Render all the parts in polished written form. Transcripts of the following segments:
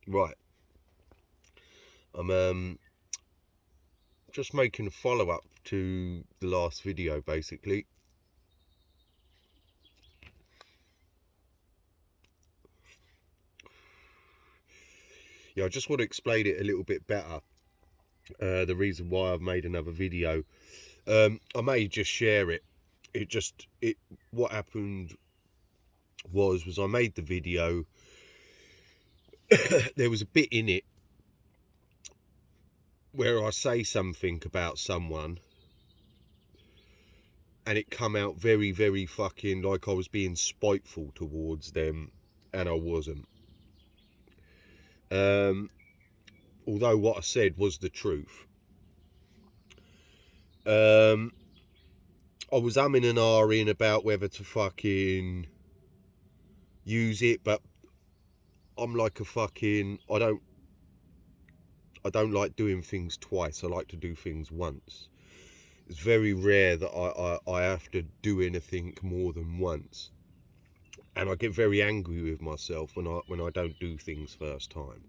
Right. I'm just making a follow-up to the last video, basically. Yeah, I just want to explain it a little bit better. The reason why I've made another video. I may just share it. What happened was I made the video. There was a bit in it where I say something about someone and it come out very, very fucking like I was being spiteful towards them, and I wasn't. Although what I said was the truth. I was umming and ahhing about whether to fucking use it, but I'm like a fucking I don't like doing things twice. I like to do things once. It's very rare that I have to do anything more than once, and I get very angry with myself when I don't do things first time.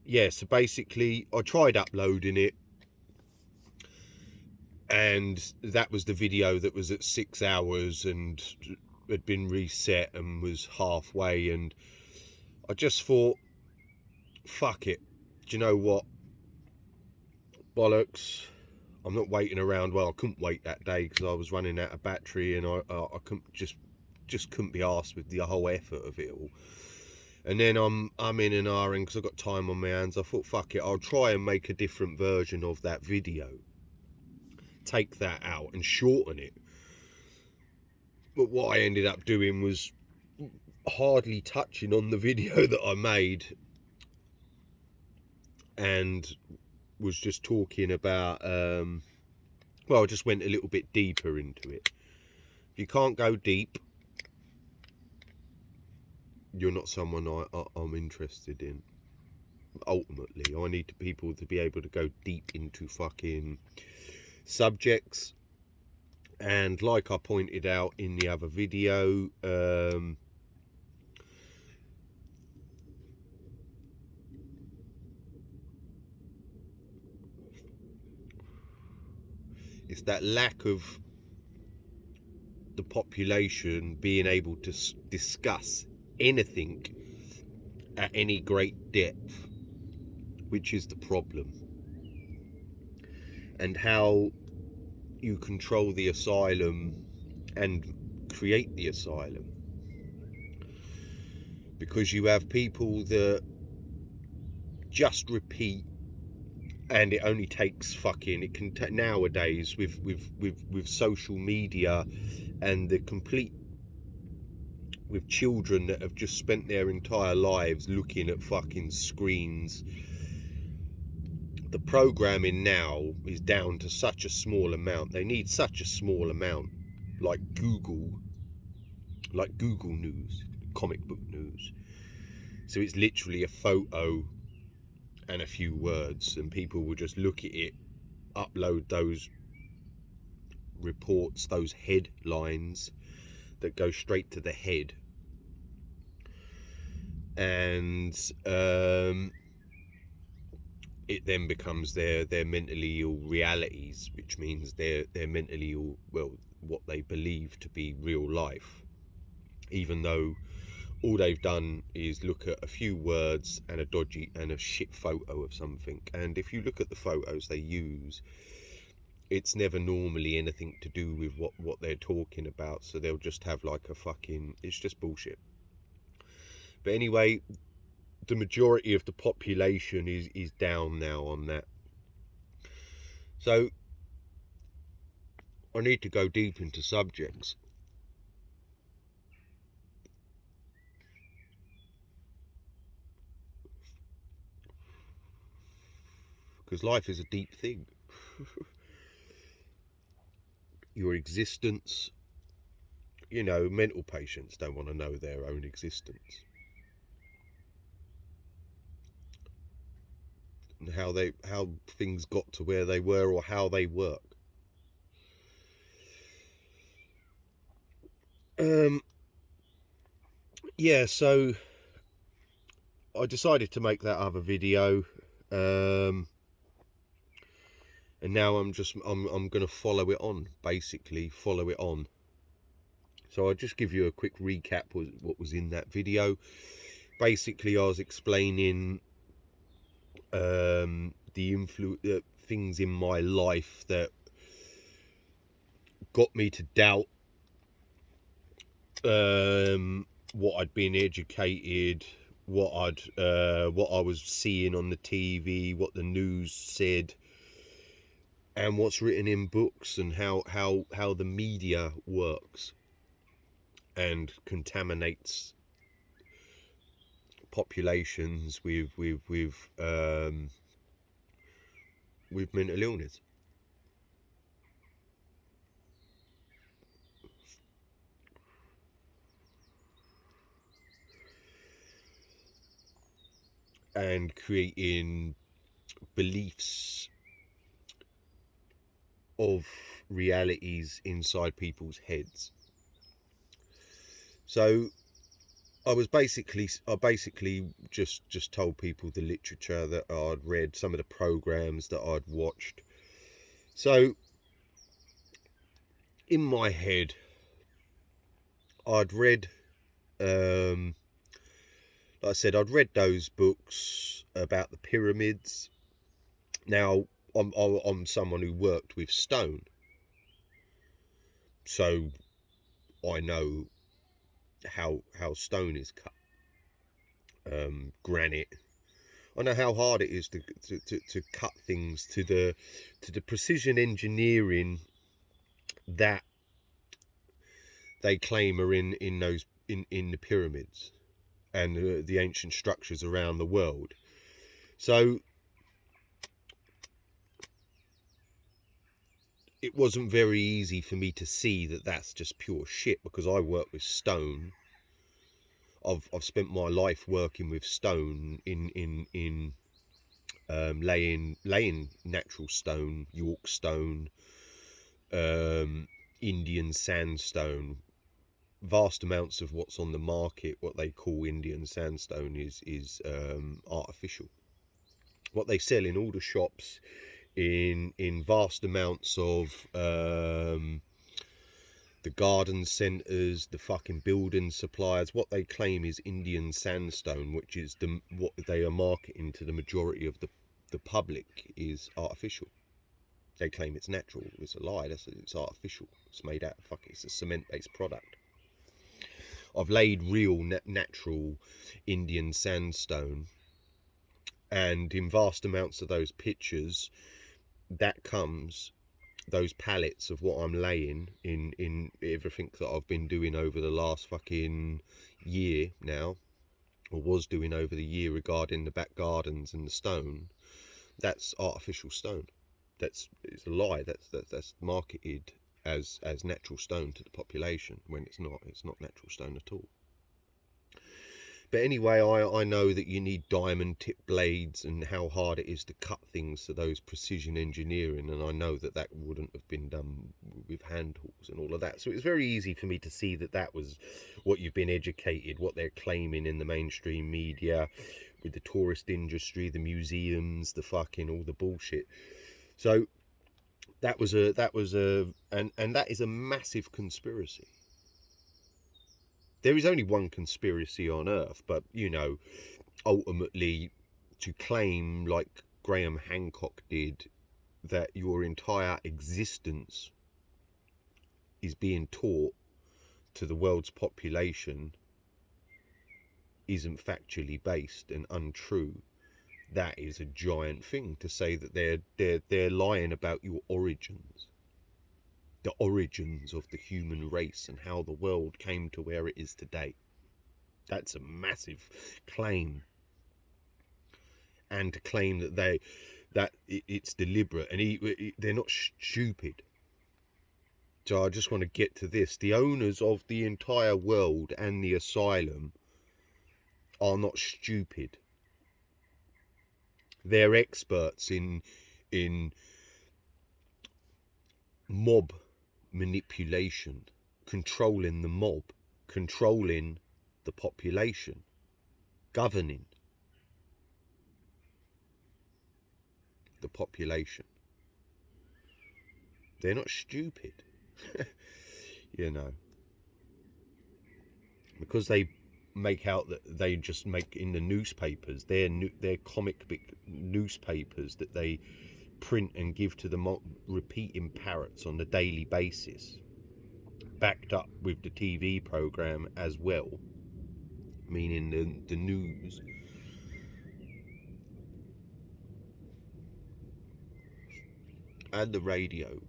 Yeah, so basically I tried uploading it, and that was the video that was at 6 hours and had been reset and was halfway, and I just thought, fuck it, do you know what, bollocks, I'm not waiting around. Well, I couldn't wait that day because I was running out of battery, and I couldn't just couldn't be arsed with the whole effort of it all. And then I'm in an ahhing because I've got time on my hands. I thought, fuck it, I'll try and make a different version of that video, take that out and shorten it. But what I ended up doing was hardly touching on the video that I made, and was just talking about well, I just went a little bit deeper into it. If you can't go deep, you're not someone I'm interested in. Ultimately, I need people to be able to go deep into fucking subjects, and like I pointed out in the other video, it's that lack of the population being able to discuss anything at any great depth, which is the problem. And how you control the asylum and create the asylum, because you have people that just repeat, and it only takes fucking, it can nowadays with social media and the complete, with children that have just spent their entire lives looking at fucking screens. The programming now is down to such a small amount. They need such a small amount, like Google News, comic book news. So it's literally a photo and a few words, and people will just look at it, upload those reports, those headlines that go straight to the head, and it then becomes their mentally ill realities, which means they're mentally ill, well, what they believe to be real life, even though all they've done is look at a few words and a dodgy and a shit photo of something. And if you look at the photos they use, it's never normally anything to do with what they're talking about. So they'll just have like a fucking, it's just bullshit. But anyway, the majority of the population is down now on that. So I need to go deep into subjects. Because life is a deep thing. Your existence, you know, mental patients don't want to know their own existence. And how things got to where they were, or how they work. Yeah, so I decided to make that other video, and now I'm gonna follow it on, basically follow it on. So I'll just give you a quick recap of what was in that video. Basically, I was explaining the things in my life that got me to doubt what I'd been educated, what I was seeing on the TV, what the news said, and what's written in books, and how the media works and contaminates populations with mental illness. And creating beliefs of realities inside people's heads. So I basically just told people the literature that I'd read, some of the programs that I'd watched. So in my head, I'd read, like I said, I'd read those books about the pyramids. Now I'm someone who worked with stone, so I know how stone is cut, granite. I know how hard it is to cut things to the precision engineering that they claim are in those in the pyramids and the ancient structures around the world. So it wasn't very easy for me to see that that's just pure shit, because I work with stone. I've spent my life working with stone in laying natural stone, York stone, Indian sandstone. Vast amounts of what's on the market, what they call Indian sandstone, is artificial. What they sell in all the shops, in vast amounts of the garden centres, the fucking building suppliers, what they claim is Indian sandstone, which is what they are marketing to the majority of the public, is artificial. They claim it's natural. It's a lie. It's artificial. It's made out of it's a cement-based product. I've laid real natural Indian sandstone, and in vast amounts of those pictures, that comes, those pallets of what I'm laying in everything that I've been doing over the last fucking year now, or was doing over the year, regarding the back gardens and the stone. That's artificial stone. It's a lie. That's marketed as natural stone to the population, when it's not. It's not natural stone at all. But anyway, I know that you need diamond tip blades, and how hard it is to cut things to those precision engineering, and I know that wouldn't have been done with hand tools and all of that. So it's very easy for me to see that was what you've been educated, what they're claiming in the mainstream media, with the tourist industry, the museums, the fucking all the bullshit. So that is a massive conspiracy. There is only one conspiracy on earth, but ultimately, to claim, like Graham Hancock did, that your entire existence is being taught to the world's population isn't factually based and untrue. That is a giant thing to say, that they're lying about your origins. The origins of the human race and how the world came to where it is today. That's a massive claim. And to claim that it's deliberate, and they're not stupid. So I just want to get to this. The owners of the entire world and the asylum are not stupid. They're experts in mob manipulation, controlling the mob. controlling the population, governing the population. They're not stupid, you know, because they make out that they just make in the newspapers, their comic book newspapers that they print and give to the repeating parrots on a daily basis, backed up with the TV program as well, meaning the news. And the radio,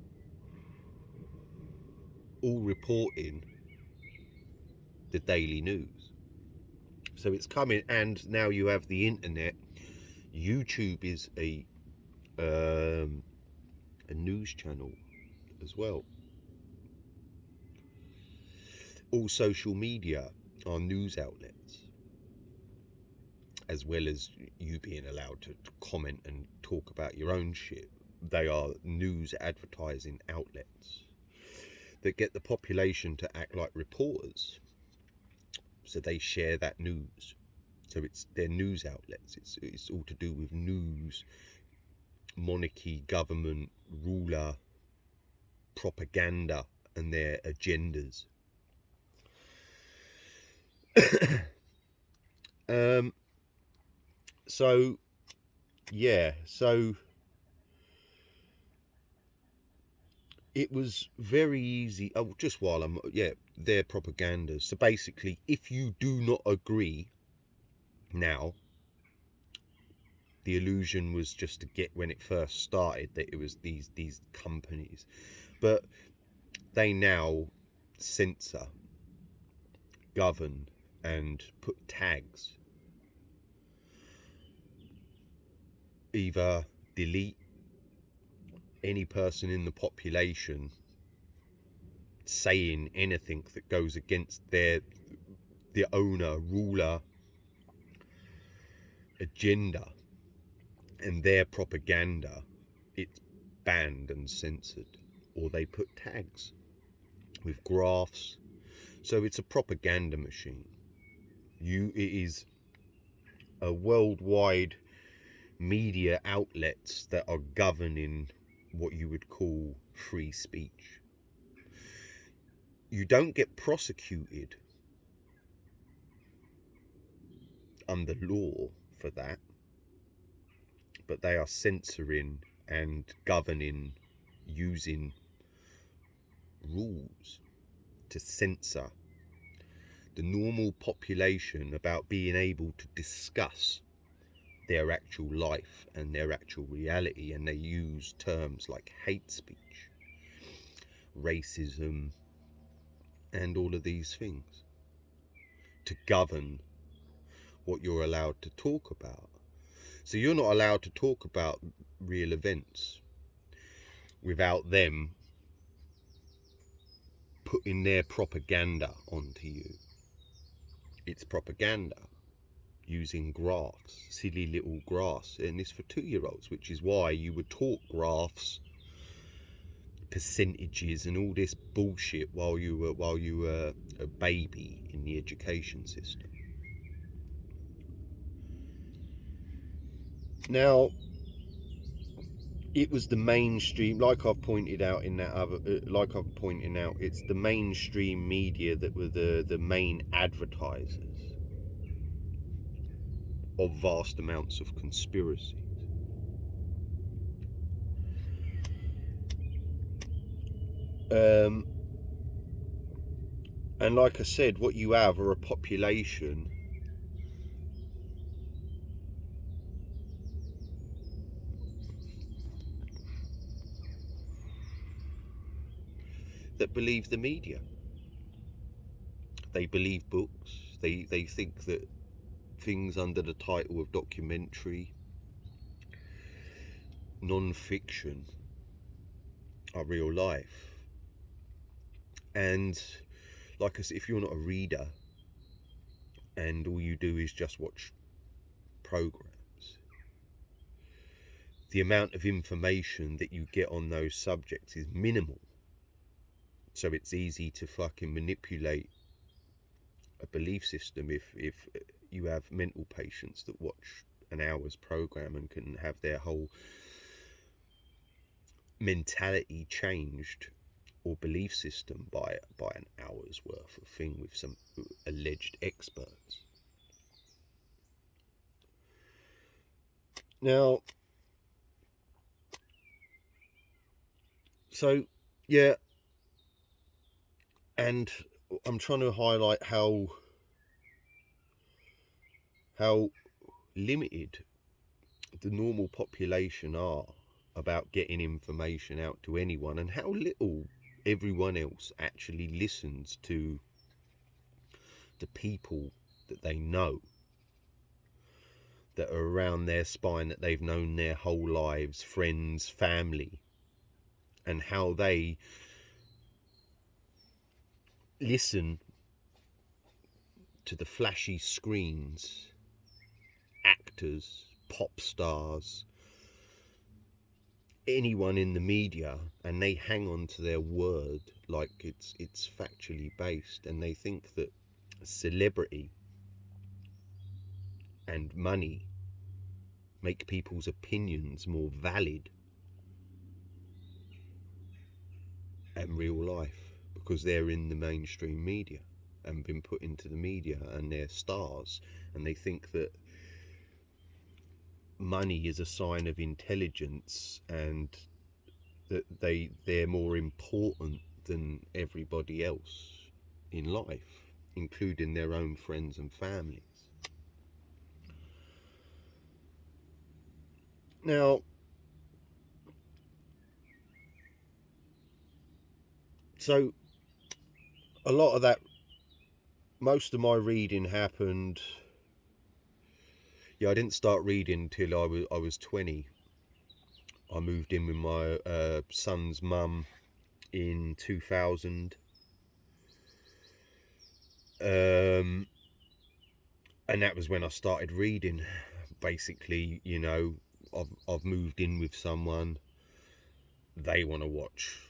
all reporting the daily news. So it's coming, and now you have the internet. YouTube is a news channel as well. All social media are news outlets, as well as you being allowed to comment and talk about your own shit. They are news advertising outlets that get the population to act like reporters, so they share that news. So it's their news outlets. It's all to do with news, monarchy, government, ruler, propaganda, and their agendas. So yeah, so it was very easy. Oh, just while I'm, yeah, their propaganda. So basically, if you do not agree now, the illusion was just to get, when it first started, that it was these companies, but they now censor, govern, and put tags. Either delete any person in the population saying anything that goes against the owner, ruler agenda and their propaganda. It's banned and censored, or they put tags with graphs. So it's a propaganda machine. It is a worldwide media outlets that are governing what you would call free speech. You don't get prosecuted under law for that, but they are censoring and governing, using rules to censor the normal population about being able to discuss their actual life and their actual reality. And they use terms like hate speech, racism, and all of these things to govern what you're allowed to talk about. So you're not allowed to talk about real events without them putting their propaganda onto you. It's propaganda using graphs, silly little graphs, and it's for 2-year-olds, which is why you would talk graphs, percentages, and all this bullshit while you were a baby in the education system. Now, it was the mainstream, like I've pointed out in that other, it's the mainstream media that were the main advertisers of vast amounts of conspiracies. And like I said, what you have are a population that believe the media. They believe books. They think that things under the title of documentary, non-fiction, are real life. And like I said, if you're not a reader and all you do is just watch programs, the amount of information that you get on those subjects is minimal. So it's easy to fucking manipulate a belief system. If you have mental patients that watch an hour's program and can have their whole mentality changed or belief system by an hour's worth of thing with some alleged experts. Now, so yeah, and I'm trying to highlight how limited the normal population are about getting information out to anyone, and how little everyone else actually listens to the people that they know, that are around their spine, that they've known their whole lives, friends, family, and how they listen to the flashy screens, actors, pop stars, anyone in the media, and they hang on to their word like it's factually based, and they think that celebrity and money make people's opinions more valid than real life because they're in the mainstream media and been put into the media and they're stars, and they think that money is a sign of intelligence and that they're more important than everybody else in life, including their own friends and families. Now, so a lot of that, most of my reading happened. Yeah, I didn't start reading till I was 20. I moved in with my son's mum in 2000. And that was when I started reading. Basically, you know, I've moved in with someone. They want to watch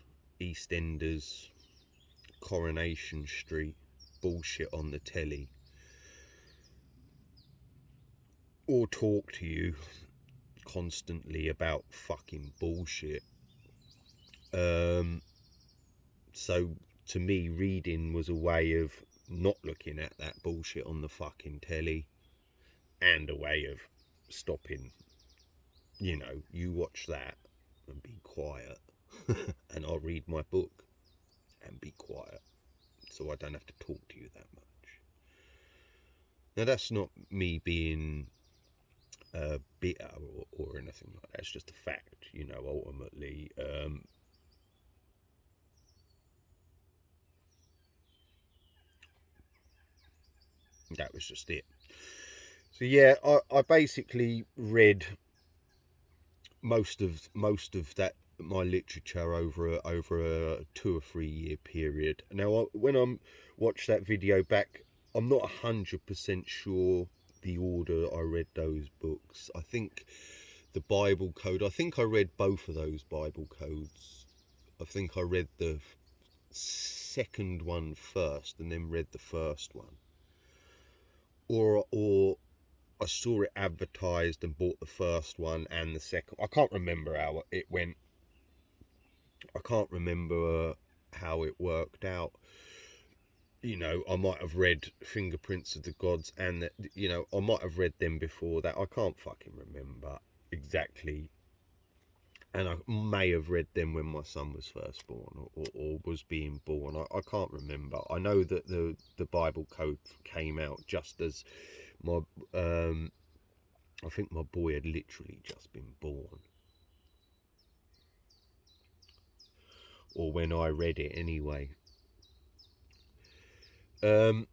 EastEnders, Coronation Street, bullshit on the telly, or talk to you constantly about fucking bullshit. So to me, reading was a way of not looking at that bullshit on the fucking telly, and a way of stopping, you know, you watch that and be quiet, and I'll read my book and be quiet, so I don't have to talk to you that much. Now, that's not me being bitter or anything like that. It's just a fact, you know, ultimately. That was just it. So yeah, I basically read most of that, my literature, over a 2 or 3 year period. Now, when I watched that video back, I'm not 100% sure the order I read those books. I think the Bible Code, I think I read both of those Bible codes. I think I read the second one first and then read the first one, or I saw it advertised and bought the first one and the second. I can't remember how it went. I can't remember how it worked out. You know, I might have read Fingerprints of the Gods, and that, you know, I might have read them before that. I can't fucking remember exactly. And I may have read them when my son was first born, or was being born. I can't remember. I know that the Bible Code came out just as my I think my boy had literally just been born, or when I read it anyway. Um,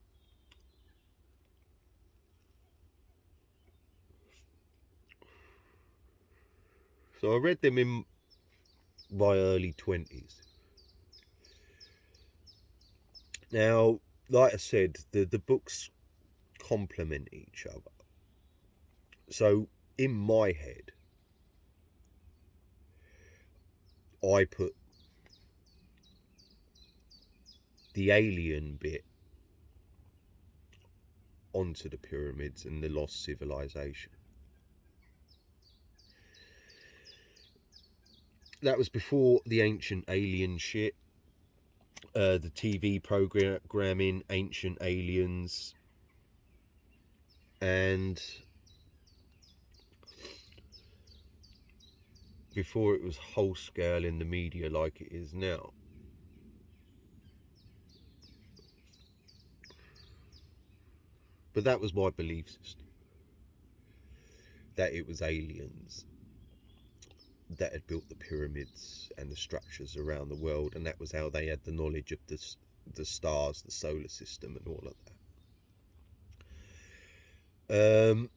so I read them in my early 20s. Now, like I said, the books complement each other. So in my head, I put the alien bit onto the pyramids and the lost civilization. That was before the ancient alien shit, the TV programming, Ancient Aliens, and before it was whole scale in the media like it is now. But that was my belief system, that it was aliens that had built the pyramids and the structures around the world, and that was how they had the knowledge of the stars, the solar system, and all of that.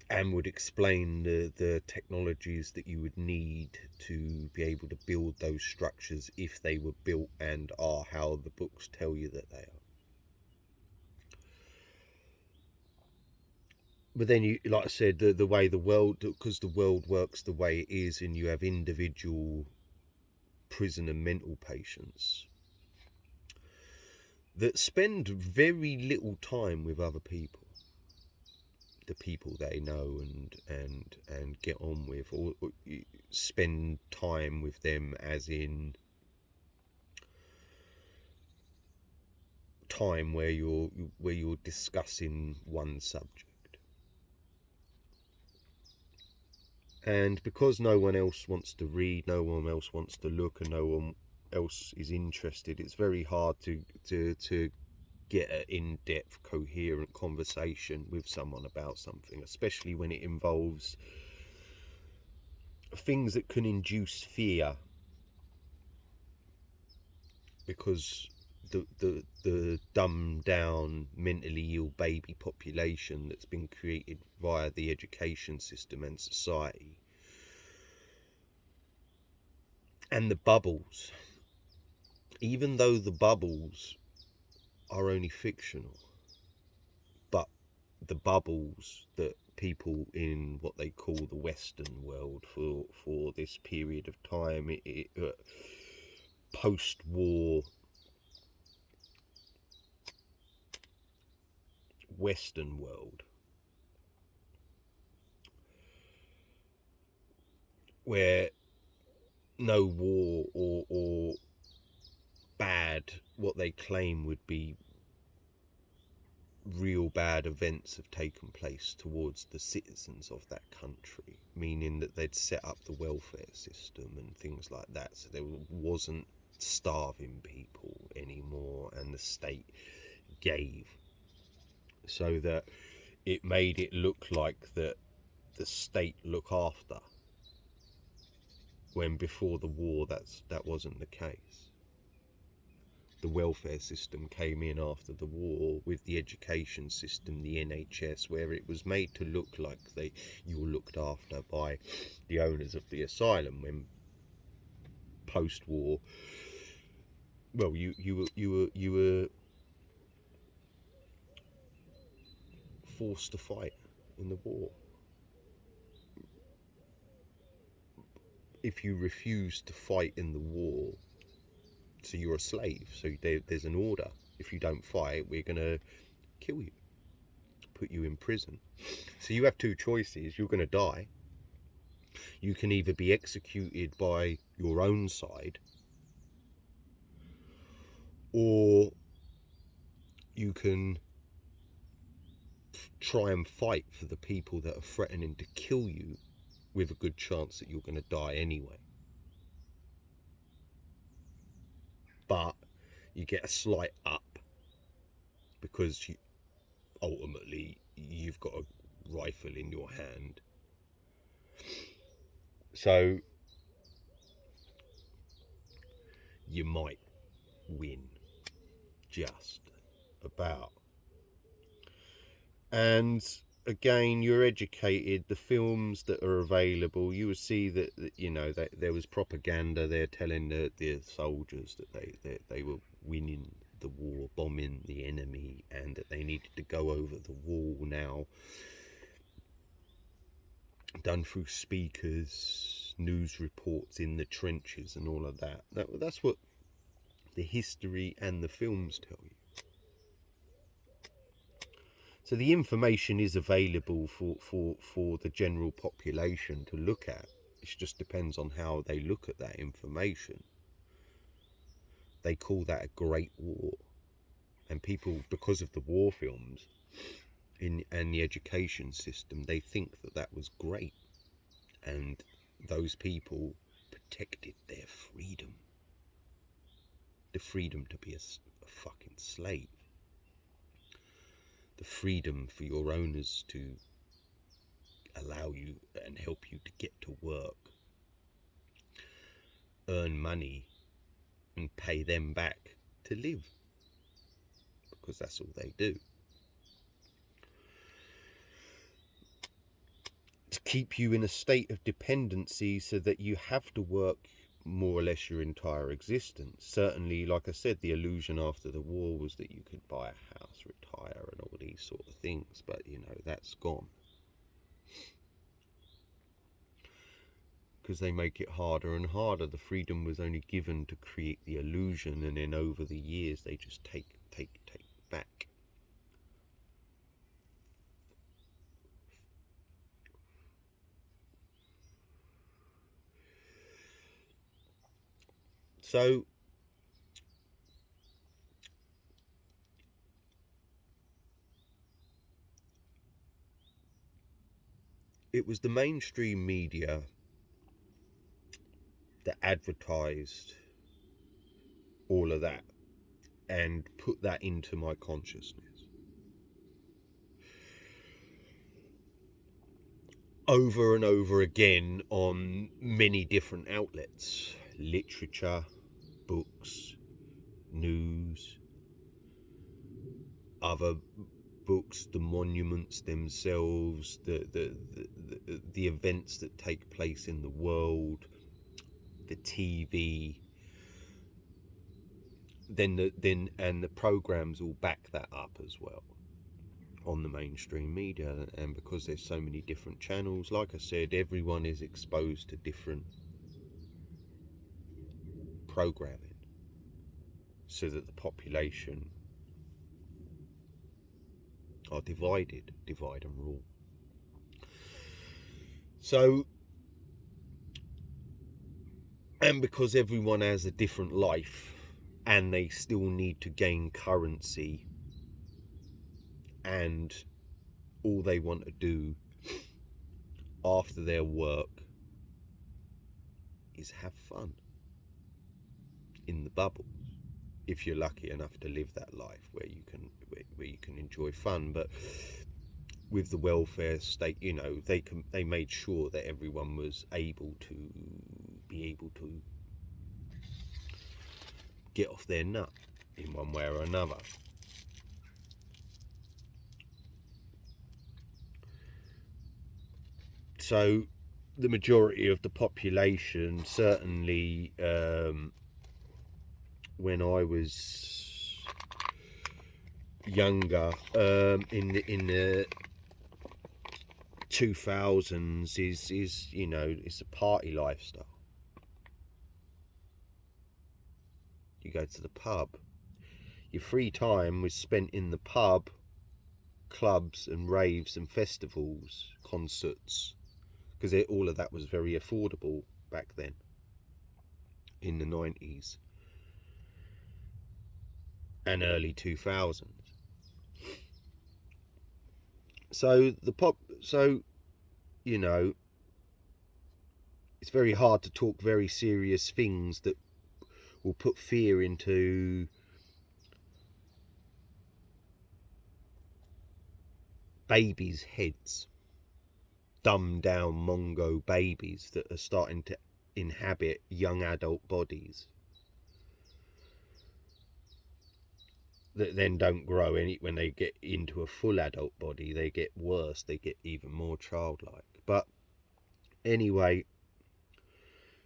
And would explain the technologies that you would need to be able to build those structures, if they were built and are how the books tell you that they are. But then, you, like I said, the way the world, because the world works the way it is, and you have individual prison and mental patients that spend very little time with other people, the people they know and get on with, or spend time with them as in time where you're discussing one subject. And because no one else wants to read, no one else wants to look, and no one else is interested, it's very hard to get an in-depth, coherent conversation with someone about something, especially when it involves things that can induce fear, because the dumbed down, mentally ill baby population that's been created via the education system and society, and the bubbles, even though the bubbles are only fictional, but the bubbles that people in what they call the Western world for this period of time, post-war Western world, where no war or bad, what they claim would be real bad events, have taken place towards the citizens of that country, meaning that they'd set up the welfare system and things like that, so there wasn't starving people anymore, and the state gave, so that it made it look like that the state look after, when before the war that wasn't the case. The welfare system came in after the war, with the education system, the NHS, where it was made to look like you were looked after by the owners of the asylum, when post-war, well, you were forced to fight in the war. If you refuse to fight in the war, so you're a slave. So there's an order: if you don't fight, we're gonna kill you, put you in prison. So you have two choices: you're gonna die. You can either be executed by your own side, or you can try and fight for the people that are threatening to kill you, with a good chance that you're going to die anyway. But you get a slight up, because ultimately you've got a rifle in your hand. So you might win, just about. And again, you're educated. The films that are available, you will see that you know that there was propaganda there telling the soldiers that they were winning the war, bombing the enemy, and that they needed to go over the wall now, done through speakers, news reports in the trenches, and all of that. That's what the history and the films tell you. So the information is available for the general population to look at. It just depends on how they look at that information. They call that a great war. And people, because of the war films and the education system, they think that that was great. And those people protected their freedom. The freedom to be a fucking slave. The freedom for your owners to allow you and help you to get to work, earn money, and pay them back to live, because that's all they do. To keep you in a state of dependency so that you have to work more or less your entire existence. Certainly, like I said, the illusion after the war was that you could buy a house, retire, and all these sort of things, but you know, that's gone. Because they make it harder and harder. The freedom was only given to create the illusion, and then over the years they just take back. So it was the mainstream media that advertised all of that and put that into my consciousness. Over and over again on many different outlets. Literature, books, news, other books, the monuments themselves, the events that take place in the world, the TV, and the programs all back that up as well on the mainstream media. And because there's so many different channels, like I said, everyone is exposed to different programming, so that the population are divide and rule. So, and because everyone has a different life and they still need to gain currency, and all they want to do after their work is have fun in the bubble, if you're lucky enough to live that life where you can enjoy fun. But with the welfare state, you know, they made sure that everyone was able to get off their nut in one way or another. So the majority of the population, certainly when I was younger, in the 2000s, is you know, it's a party lifestyle. You go to the pub. Your free time was spent in the pub, clubs and raves and festivals, concerts, because all of that was very affordable back then in the 90s and early 2000s. So you know, it's very hard to talk very serious things that will put fear into babies' heads. Dumbed down Mongo babies that are starting to inhabit young adult bodies that then don't grow any. When they get into a full adult body, they get worse, they get even more childlike. But anyway,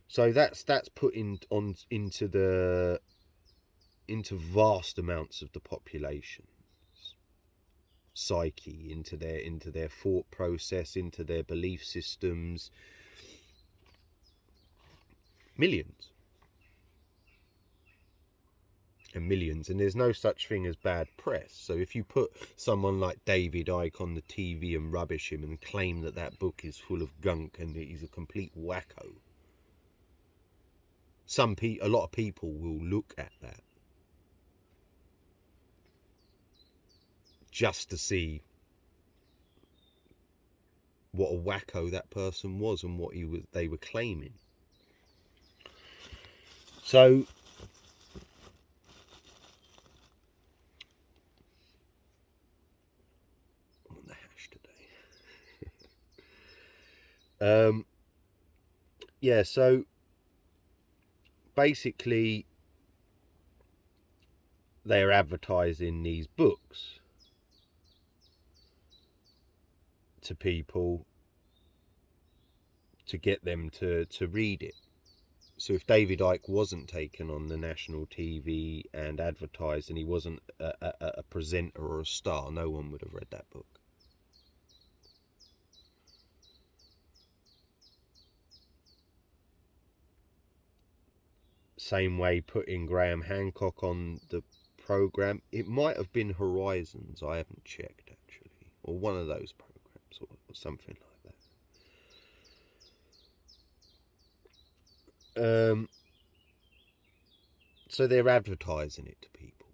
so that's put into vast amounts of the population psyche, into their thought process, into their belief systems. Millions. and millions, and there's no such thing as bad press. So if you put someone like David Icke on the TV and rubbish him and claim that that book is full of gunk and that he's a complete wacko, a lot of people will look at that just to see what a wacko that person was and what they were claiming. So I'm on the hash today. Yeah, so basically they're advertising these books to people to get them to read it. So if David Icke wasn't taken on the national TV and advertised, and he wasn't a presenter or a star, no one would have read that book. Same way putting Graham Hancock on the program. It might have been Horizons, I haven't checked actually, or one of those programs, or something like that. So they're advertising it to people.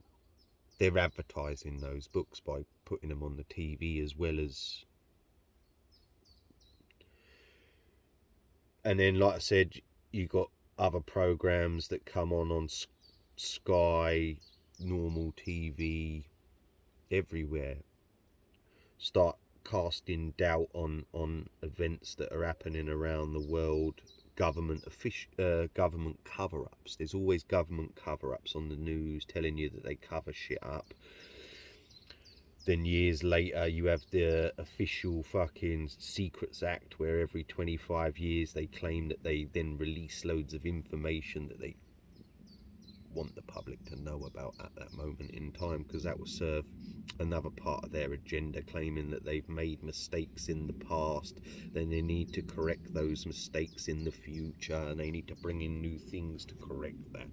They're advertising those books by putting them on the TV as well as. And then, like I said, you got other programs that come on Sky, normal TV, everywhere. Start casting doubt on events that are happening around the world. Government cover-ups. There's always government cover-ups on the news telling you that they cover shit up. Then years later you have the official fucking Secrets Act, where every 25 years they claim that they then release loads of information that they want the public to know about at that moment in time, because that will serve another part of their agenda, claiming that they've made mistakes in the past, then they need to correct those mistakes in the future, and they need to bring in new things to correct that.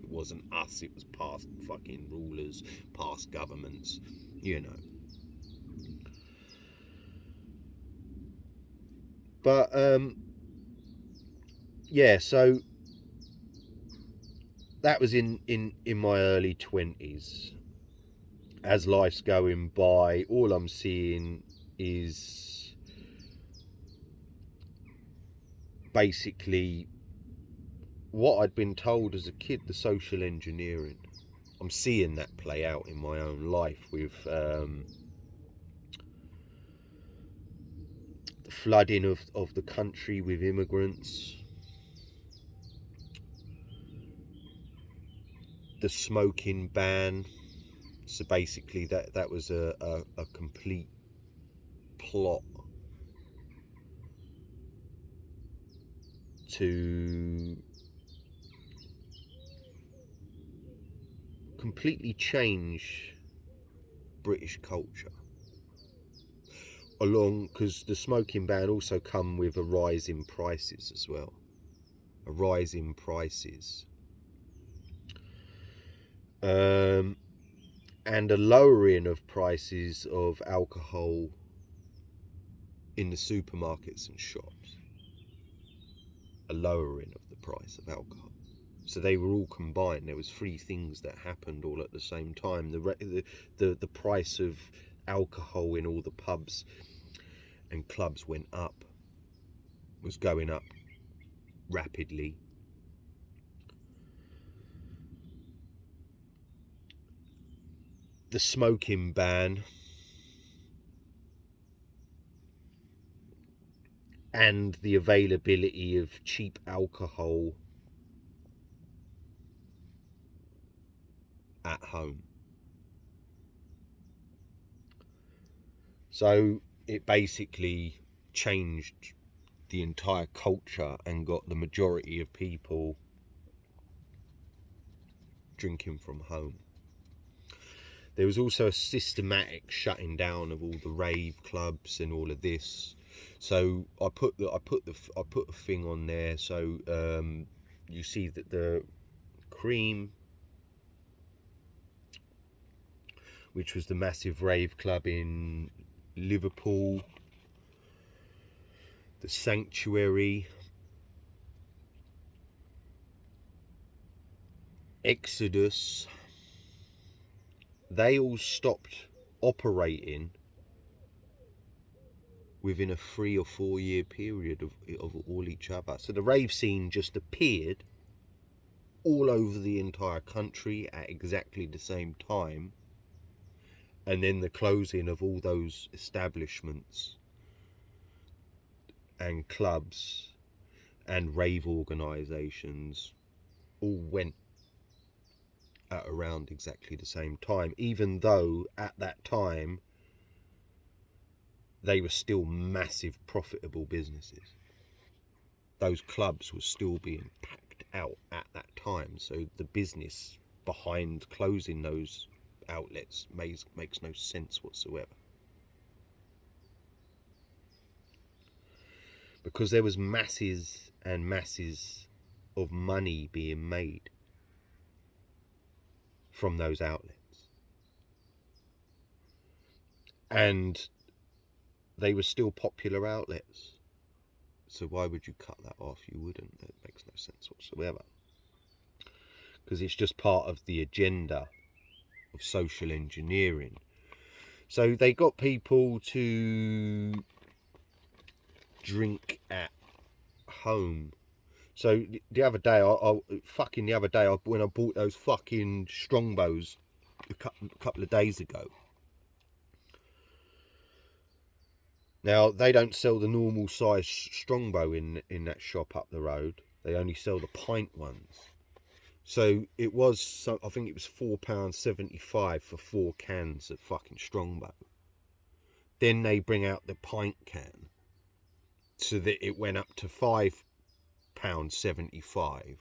It wasn't us, it was past fucking rulers, past governments, you know. But yeah, so that was in my early 20s. As life's going by, all I'm seeing is basically what I'd been told as a kid, the social engineering. I'm seeing that play out in my own life with the flooding of the country with immigrants, the smoking ban. So basically that was a complete plot to completely change British culture. Along, because the smoking ban also come with a rise in prices as well. A rise in prices. And a lowering of prices of alcohol in the supermarkets and shops. A lowering of the price of alcohol. So they were all combined. There was three things that happened all at the same time. The price of alcohol in all the pubs and clubs went up, was going up rapidly. The smoking ban and the availability of cheap alcohol at home. So it basically changed the entire culture and got the majority of people drinking from home. There was also a systematic shutting down of all the rave clubs and all of this. So I put a thing on there. So you see that the Cream, which was the massive rave club in Liverpool, the Sanctuary, Exodus. They all stopped operating within a 3 or 4 year period of all each other. So the rave scene just appeared all over the entire country at exactly the same time, and then the closing of all those establishments and clubs and rave organisations all went at around exactly the same time, even though at that time they were still massive profitable businesses. Those clubs were still being packed out at that time, so the business behind closing those outlets makes no sense whatsoever, because there was masses and masses of money being made from those outlets, and they were still popular outlets. So why would you cut that off? You wouldn't. It makes no sense whatsoever, because it's just part of the agenda of social engineering. So they got people to drink at home. So the other day, when I bought those fucking Strongbows a couple of days ago. Now, they don't sell the normal size Strongbow in that shop up the road. They only sell the pint ones. So it was, I think it was £4.75 for 4 cans of fucking Strongbow. Then they bring out the pint can, so that it went up to £5.75.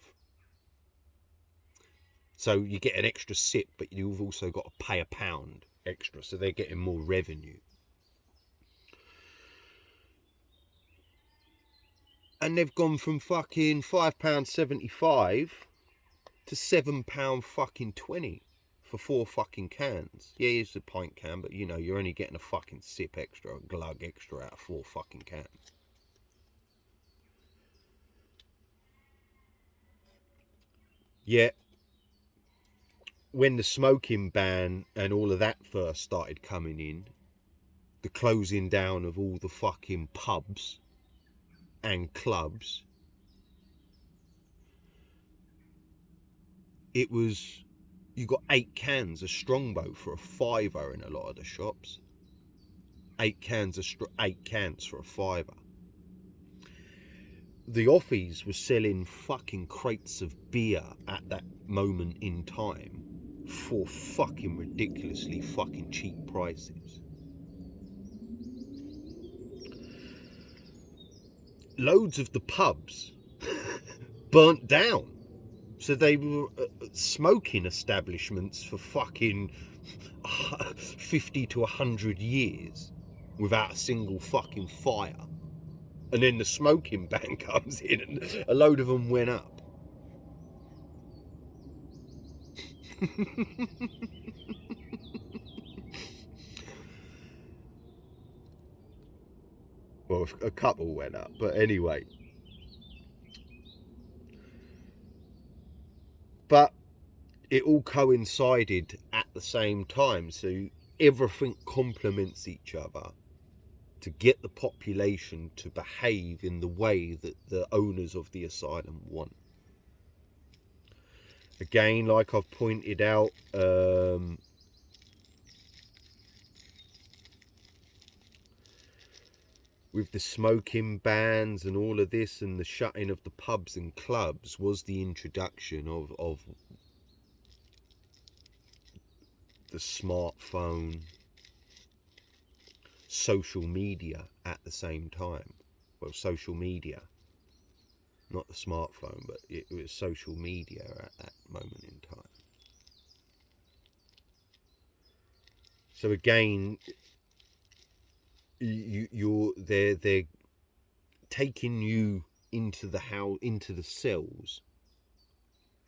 So you get an extra sip, but you've also got to pay £1 extra, so they're getting more revenue. And they've gone from fucking £5.75 to £7.20 for 4 fucking cans. Yeah, it's a pint can, but you know, you're only getting a fucking sip extra, a glug extra out of 4 fucking cans. Yet, when the smoking ban and all of that first started coming in, the closing down of all the fucking pubs and clubs, it was, you got 8 cans of Strongbow for a £5 in a lot of the shops. 8 cans for a £5. The offies were selling fucking crates of beer at that moment in time for fucking ridiculously fucking cheap prices. Loads of the pubs burnt down, so they were smoking establishments for fucking 50 to 100 years without a single fucking fire. And then the smoking ban comes in and a load of them went up. Well, a couple went up, but anyway. But it all coincided at the same time, so everything complements each other to get the population to behave in the way that the owners of the asylum want. Again, like I've pointed out, with the smoking bans and all of this and the shutting of the pubs and clubs, was the introduction of the smartphone, social media at the same time. Well, social media, not the smartphone, but it was social media at that moment in time. So again, they're taking you into the house, into the cells,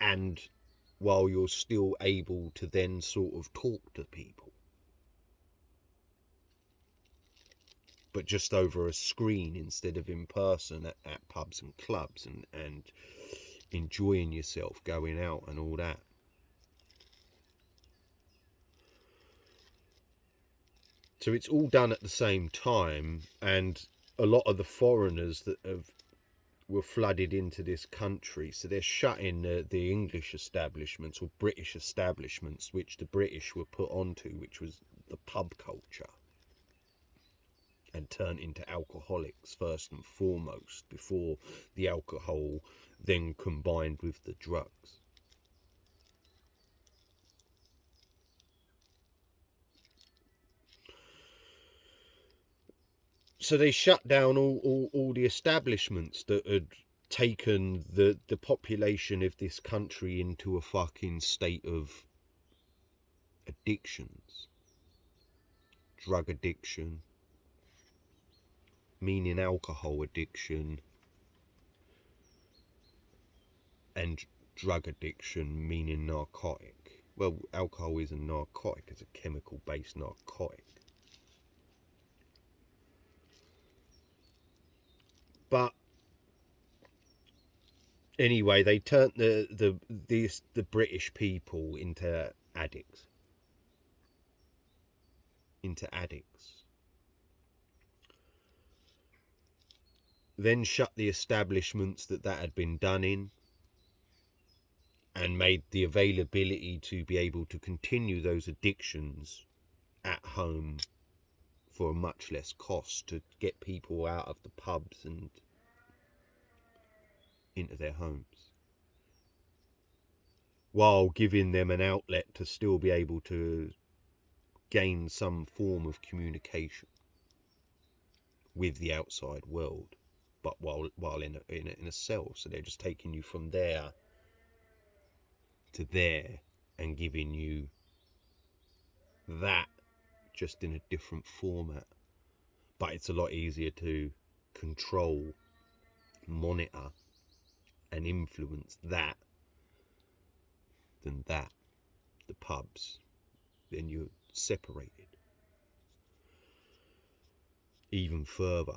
and while you're still able to then sort of talk to people. but just over a screen instead of in person at pubs and clubs, and enjoying yourself, going out and all that. So it's all done at the same time, and a lot of the foreigners that were flooded into this country, so they're shutting the English establishments or British establishments, which the British were put onto, which was the pub culture, and turned into alcoholics first and foremost, before the alcohol then combined with the drugs. So they shut down all the establishments that had taken the population of this country into a fucking state of addictions. Drug addiction, meaning alcohol addiction, and drug addiction, meaning narcotic. Well, alcohol is a narcotic, it's a chemical-based narcotic. But anyway, they turned the British people into addicts. Then shut the establishments that had been done in, and made the availability to be able to continue those addictions at home for a much less cost, to get people out of the pubs and into their homes, while giving them an outlet to still be able to gain some form of communication with the outside world, but while in a cell. So they're just taking you from there to there and giving you that, just in a different format. But it's a lot easier to control, monitor, and influence that than that, the pubs. Then you're separated even further.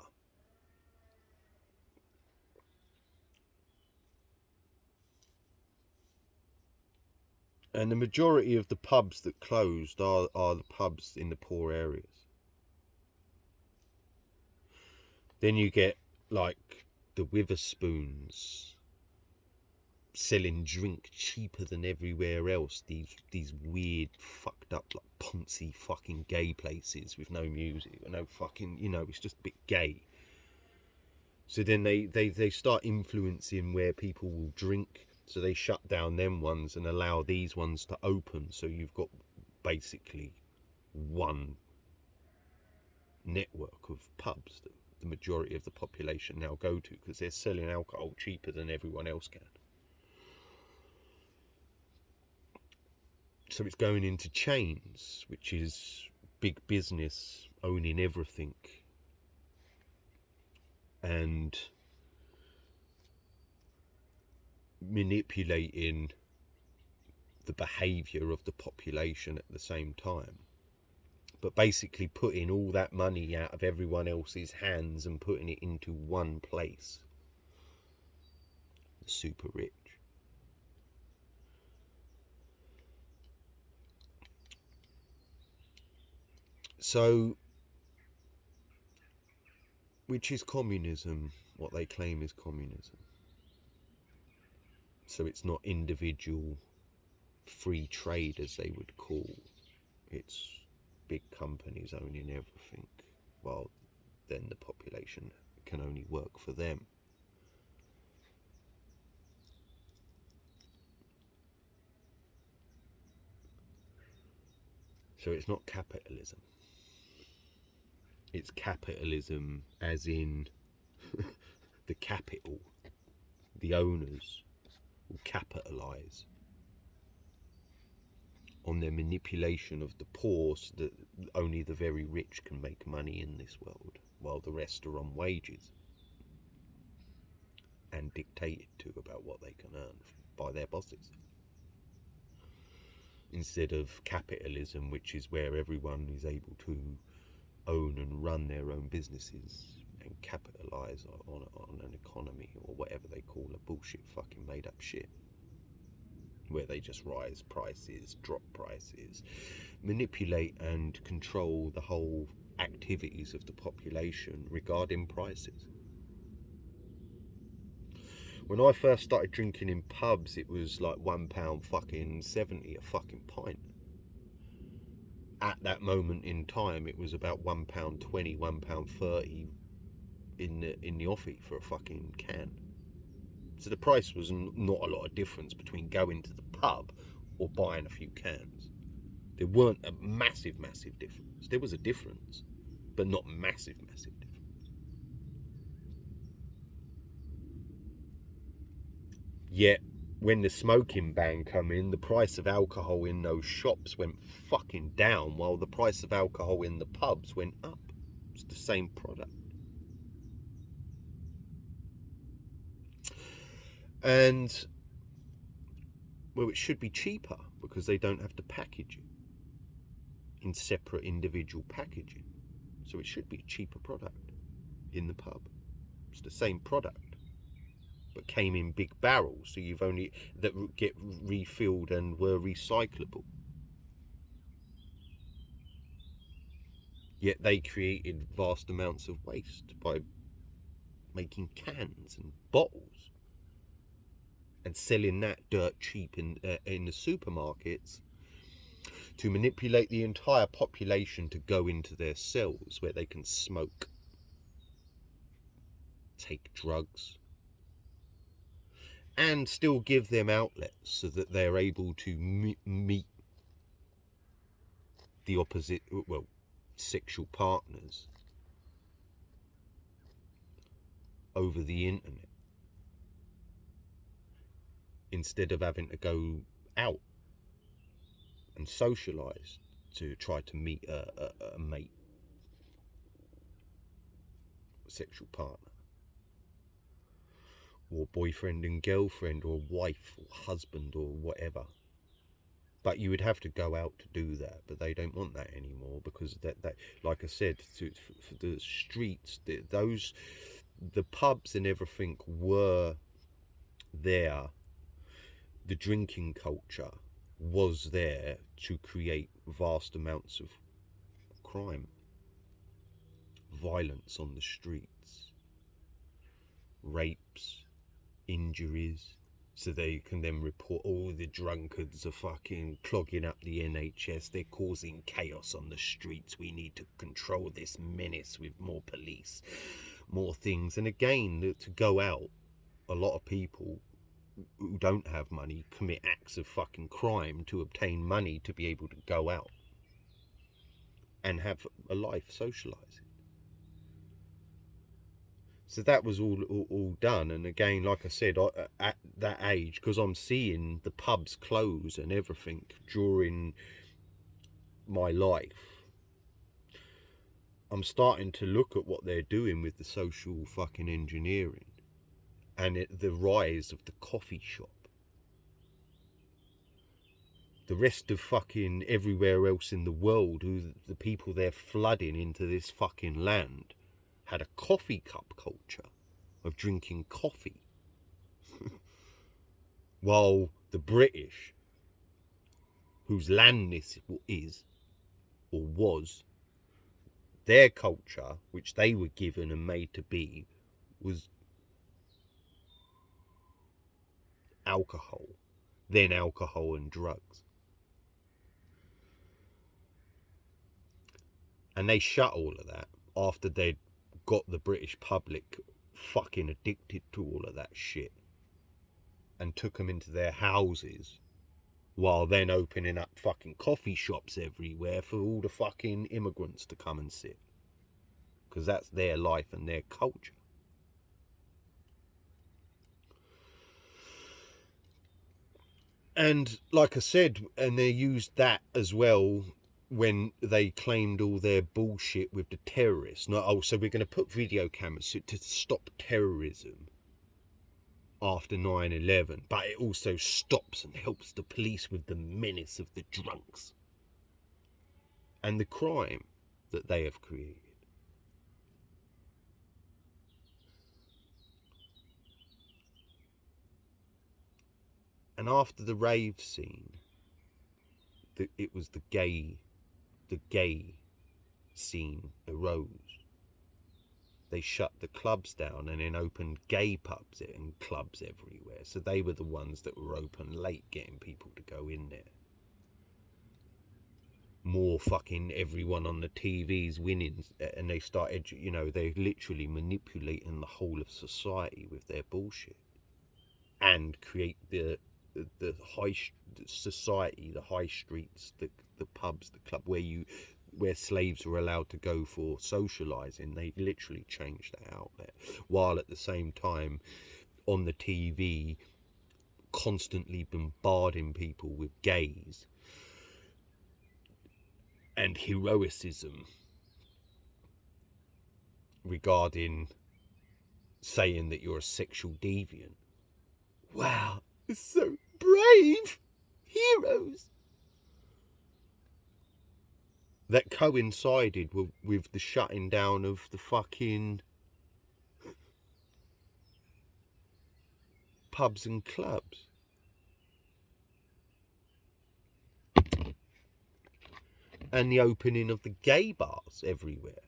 And the majority of the pubs that closed are the pubs in the poor areas. Then you get like the Witherspoons selling drink cheaper than everywhere else. These weird, fucked up, like poncy fucking gay places with no music, no fucking, it's just a bit gay. So then they start influencing where people will drink. So they shut down them ones and allow these ones to open. So you've got basically one network of pubs that the majority of the population now go to, because they're selling alcohol cheaper than everyone else can. So it's going into chains, which is big business owning everything and manipulating the behaviour of the population at the same time. But basically putting all that money out of everyone else's hands and putting it into one place. The super rich. So, which is communism, what they claim is communism. So it's not individual free trade, as they would call. It's big companies owning everything, while then the population can only work for them. So it's not capitalism. It's capitalism as in the capital. The owners will capitalise on their manipulation of the poor, so that only the very rich can make money in this world, while the rest are on wages and dictated to about what they can earn by their bosses. Instead of capitalism, which is where everyone is able to own and run their own businesses and capitalise on an economy, or whatever they call a bullshit fucking made up shit, where they just rise prices, drop prices, manipulate and control the whole activities of the population regarding prices. When I first started drinking in pubs, it was like £1 fucking 70 a fucking pint. At that moment in time, it was about £1.20, £1.30 in the offie for a fucking can. So the price was not a lot of difference between going to the pub or buying a few cans. There weren't a massive difference. There was a difference, but not massive difference. Yet, when the smoking ban come in, the price of alcohol in those shops went fucking down, while the price of alcohol in the pubs went up. It's the same product. And, well, it should be cheaper because they don't have to package it in separate individual packaging. So it should be a cheaper product in the pub. It's the same product, but came in big barrels, so you've only that get refilled and were recyclable. Yet they created vast amounts of waste by making cans and bottles and selling that dirt cheap in the supermarkets to manipulate the entire population to go into their cells where they can smoke, take drugs, and still give them outlets so that they're able to meet the opposite, well, sexual partners over the internet instead of having to go out and socialise to try to meet a mate, sexual partner, or boyfriend and girlfriend, or wife or husband or whatever. But you would have to go out to do that, but they don't want that anymore because that like I said, for the streets, the pubs and everything were there. The drinking culture was there to create vast amounts of crime, violence on the streets, rapes, injuries, so they can then report all the drunkards are fucking clogging up the NHS, they're causing chaos on the streets, we need to control this menace with more police, more things. And again, to go out, a lot of people who don't have money commit acts of fucking crime to obtain money to be able to go out and have a life socialising. So that was all done. And again, like I said, at that age, because I'm seeing the pubs close and everything during my life, I'm starting to look at what they're doing with the social fucking engineering and the rise of the coffee shop. The rest of fucking everywhere else in the world, who the people they're flooding into this fucking land, had a coffee cup culture of drinking coffee. While the British, whose land this is, or was, their culture, which they were given and made to be, was alcohol, then alcohol and drugs. And they shut all of that after they'd got the British public fucking addicted to all of that shit and took them into their houses, while then opening up fucking coffee shops everywhere for all the fucking immigrants to come and sit, because that's their life and their culture. And like I said, and they used that as well when they claimed all their bullshit with the terrorists. Not, oh, so we're going to put video cameras to stop terrorism after 9/11, but it also stops and helps the police with the menace of the drunks and the crime. that they have created. And after the rave scene, it was the gay scene arose. They shut the clubs down and then opened gay pubs and clubs everywhere. So they were the ones that were open late, getting people to go in there. More fucking everyone on the TV's winning, and they started, they're literally manipulating the whole of society with their bullshit, and create the high society, the high streets, the pubs, the club where slaves were allowed to go for socializing. They literally changed that outlet, while at the same time on the TV constantly bombarding people with gays and heroicism regarding saying that you're a sexual deviant. Wow, it's so brave! Heroes! That coincided with the shutting down of the fucking pubs and clubs. And the opening of the gay bars everywhere.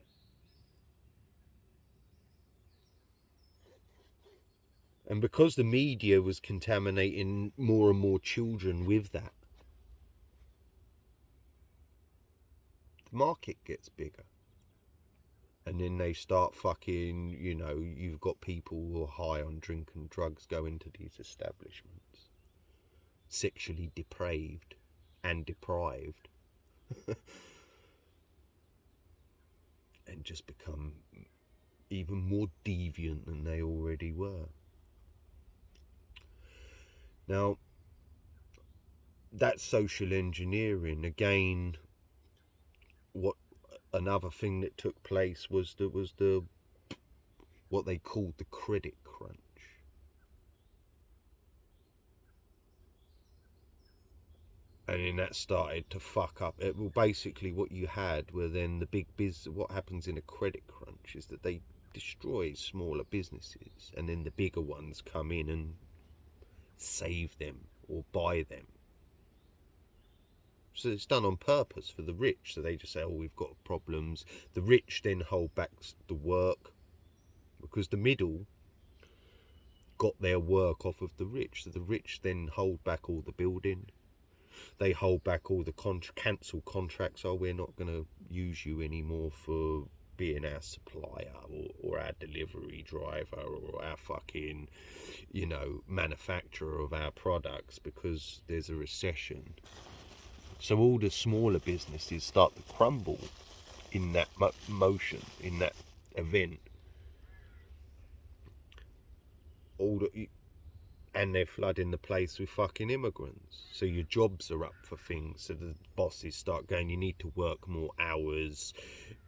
And because the media was contaminating more and more children with that, the market gets bigger. And then they start fucking, you've got people who are high on drink and drugs going to these establishments, sexually depraved and deprived, and just become even more deviant than they already were. Now, that's social engineering. Again, another thing that took place was what they called the credit crunch. And then that started to fuck up. Basically what you had were then the big business. What happens in a credit crunch is that they destroy smaller businesses, and then the bigger ones come in and save them or buy them. So it's done on purpose for the rich. So they just say, oh, we've got problems. The rich then hold back the work, because the middle got their work off of the rich. So the rich then hold back all the building. They hold back all the cancel contracts. Oh, we're not going to use you anymore for being our supplier or our delivery driver or our fucking, manufacturer of our products, because there's a recession. So all the smaller businesses start to crumble in that motion, in that event. And they're flooding the place with fucking immigrants. So your jobs are up for things. So the bosses start going, you need to work more hours.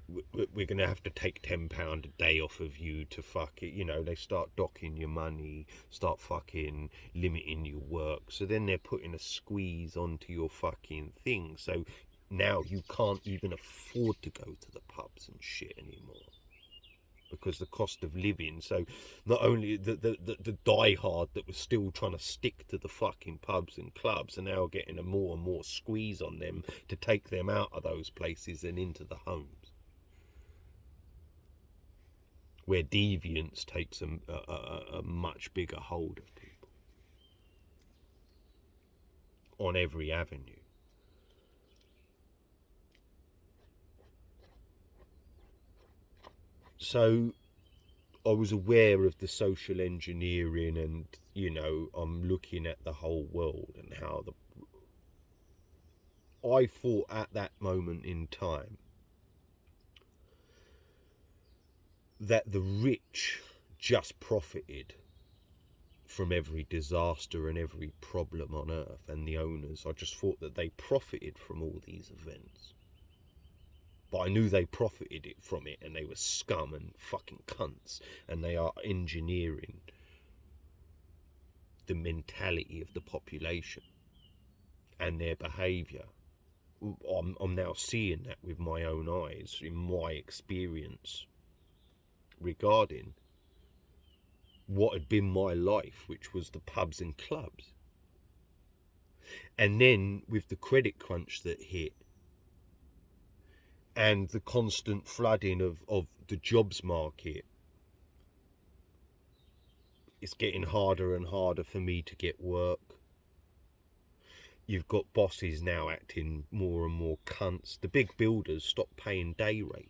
We're going to have to take £10 a day off of you to fuck it. They start docking your money, start fucking limiting your work. So then they're putting a squeeze onto your fucking thing. So now you can't even afford to go to the pubs and shit anymore, because the cost of living. So not only the diehard that was still trying to stick to the fucking pubs and clubs are now getting a more and more squeeze on them to take them out of those places and into the homes, where deviance takes a much bigger hold of people on every avenue. So I was aware of the social engineering, and I'm looking at the whole world and how I thought at that moment in time that the rich just profited from every disaster and every problem on earth, and the owners, I just thought that they profited from all these events. But I knew they profited from it, and they were scum and fucking cunts, and they are engineering the mentality of the population and their behaviour I'm now seeing that with my own eyes in my experience regarding what had been my life, which was the pubs and clubs. And then with the credit crunch that hit and the constant flooding of the jobs market, it's getting harder and harder for me to get work. You've got bosses now acting more and more cunts. The big builders stopped paying day rates.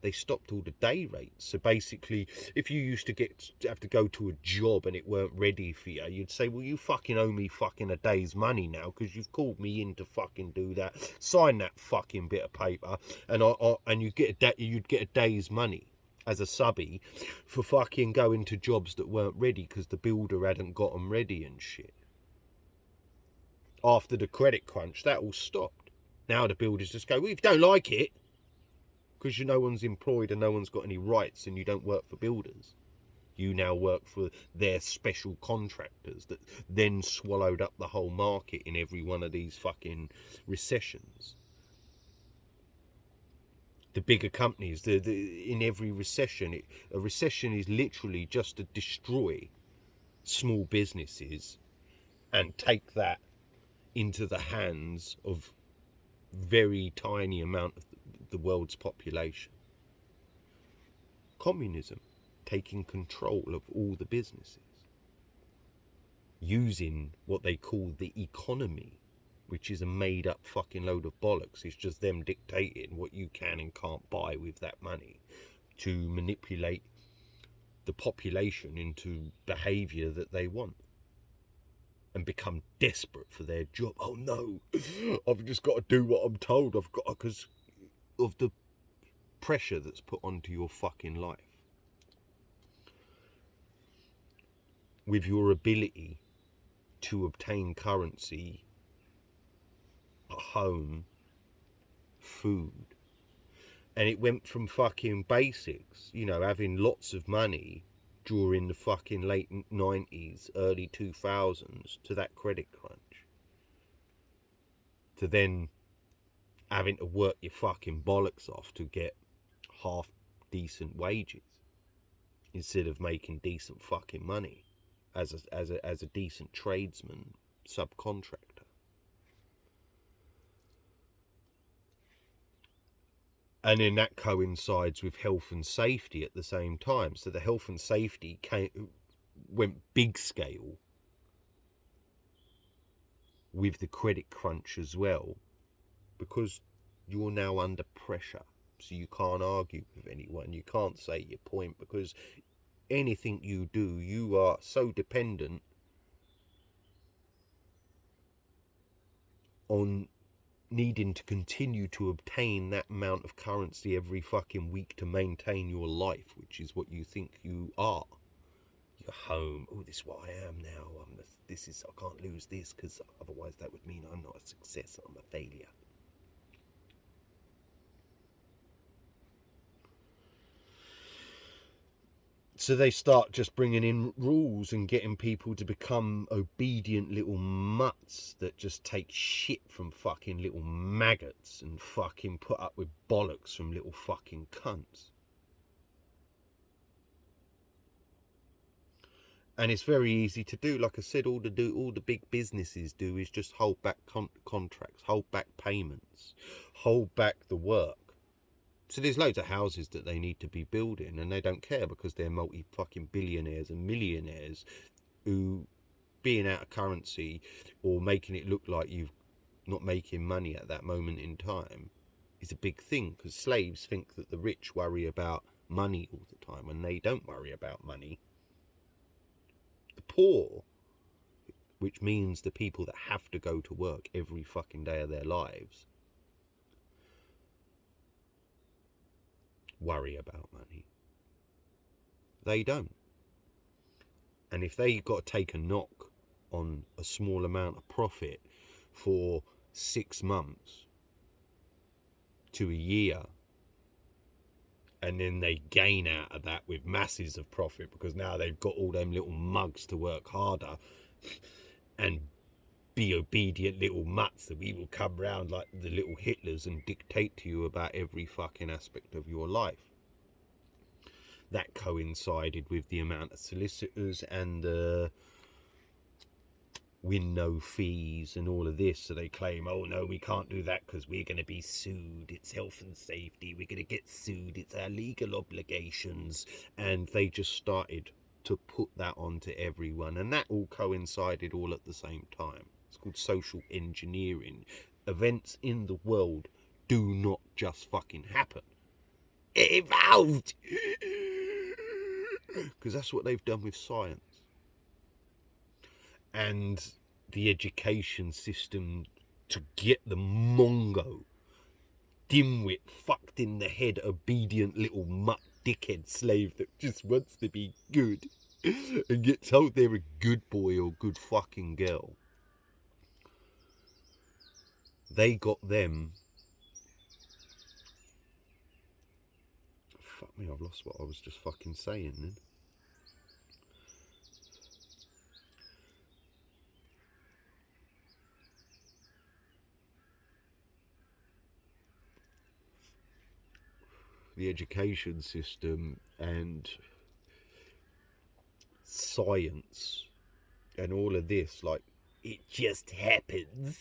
They stopped all the day rates. So basically, if you used to have to go to a job and it weren't ready for you, you'd say, well, you fucking owe me fucking a day's money now because you've called me in to fucking do that. Sign that fucking bit of paper, and you'd get a day's money as a subby for fucking going to jobs that weren't ready because the builder hadn't got them ready and shit. After the credit crunch, that all stopped. Now the builders just go, well, if you don't like it, because no one's employed and no one's got any rights and you don't work for builders. You now work for their special contractors that then swallowed up the whole market in every one of these fucking recessions. The bigger companies, in every recession, a recession is literally just to destroy small businesses and take that into the hands of very tiny amount of the world's population. Communism, taking control of all the businesses, using what they call the economy, which is a made up fucking load of bollocks. It's just them dictating what you can and can't buy with that money to manipulate the population into behaviour that they want and become desperate for their job. Oh no, I've just got to do what I'm told. I've got, because of the pressure that's put onto your fucking life. With your ability to obtain currency, a home, food. And it went from fucking basics, you know, having lots of money during the fucking late 90s, early 2000s, to that credit crunch. To then having to work your fucking bollocks off to get half decent wages instead of making decent fucking money as a decent tradesman, subcontractor. And then that coincides with health and safety at the same time. So the health and safety went big scale with the credit crunch as well, because you're now under pressure. So you can't argue with anyone. You can't say your point, because anything you do, you are so dependent on needing to continue to obtain that amount of currency every fucking week to maintain your life, which is what you think you are. You're home. Oh, this is what I am now. I can't lose this, because otherwise that would mean I'm not a success. I'm a failure. So they start just bringing in rules and getting people to become obedient little mutts that just take shit from fucking little maggots and fucking put up with bollocks from little fucking cunts. And it's very easy to do. Like I said, all the big businesses do is just hold back contracts, hold back payments, hold back the work. So there's loads of houses that they need to be building, and they don't care because they're multi-fucking billionaires and millionaires who, being out of currency or making it look like you're not making money at that moment in time, is a big thing, because slaves think that the rich worry about money all the time, and they don't worry about money. The poor, which means the people that have to go to work every fucking day of their lives, worry about money. They don't. And if they got to take a knock on a small amount of profit for 6 months to a year, and then they gain out of that with masses of profit because now they've got all them little mugs to work harder and be be obedient little mutts, and we will come round like the little Hitlers and dictate to you about every fucking aspect of your life. That coincided with the amount of solicitors and the win no fees and all of this. So they claim, oh no, we can't do that because we're going to be sued. It's health and safety. We're going to get sued. It's our legal obligations. And they just started to put that onto everyone. And that all coincided all at the same time. It's called social engineering. Events in the world do not just fucking happen. It evolved. Because that's what they've done with science. And the education system to get the Mongo, dimwit, fucked in the head, obedient little mutt dickhead slave that just wants to be good and gets told they're a good boy or good fucking girl. They got them. Fuck me, I've lost what I was just fucking saying then. The education system and science and all of this, like, it just happens.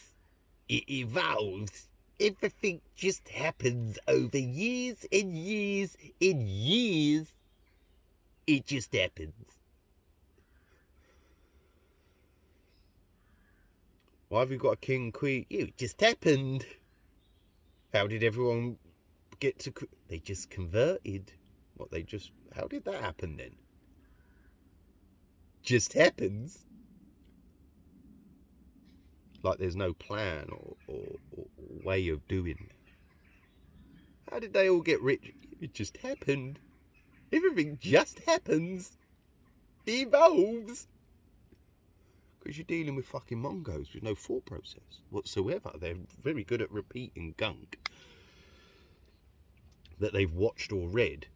It evolves. Everything just happens over years and years and years. It just happens. Why have you got a king, queen? It just happened. How did everyone get to... They just converted. What, they just... How did that happen then? Just happens. Like there's no plan or way of doing it. How did they all get rich? It just happened. Everything just happens. Evolves. Because you're dealing with fucking Mongos with no thought process whatsoever. They're very good at repeating gunk that they've watched or read,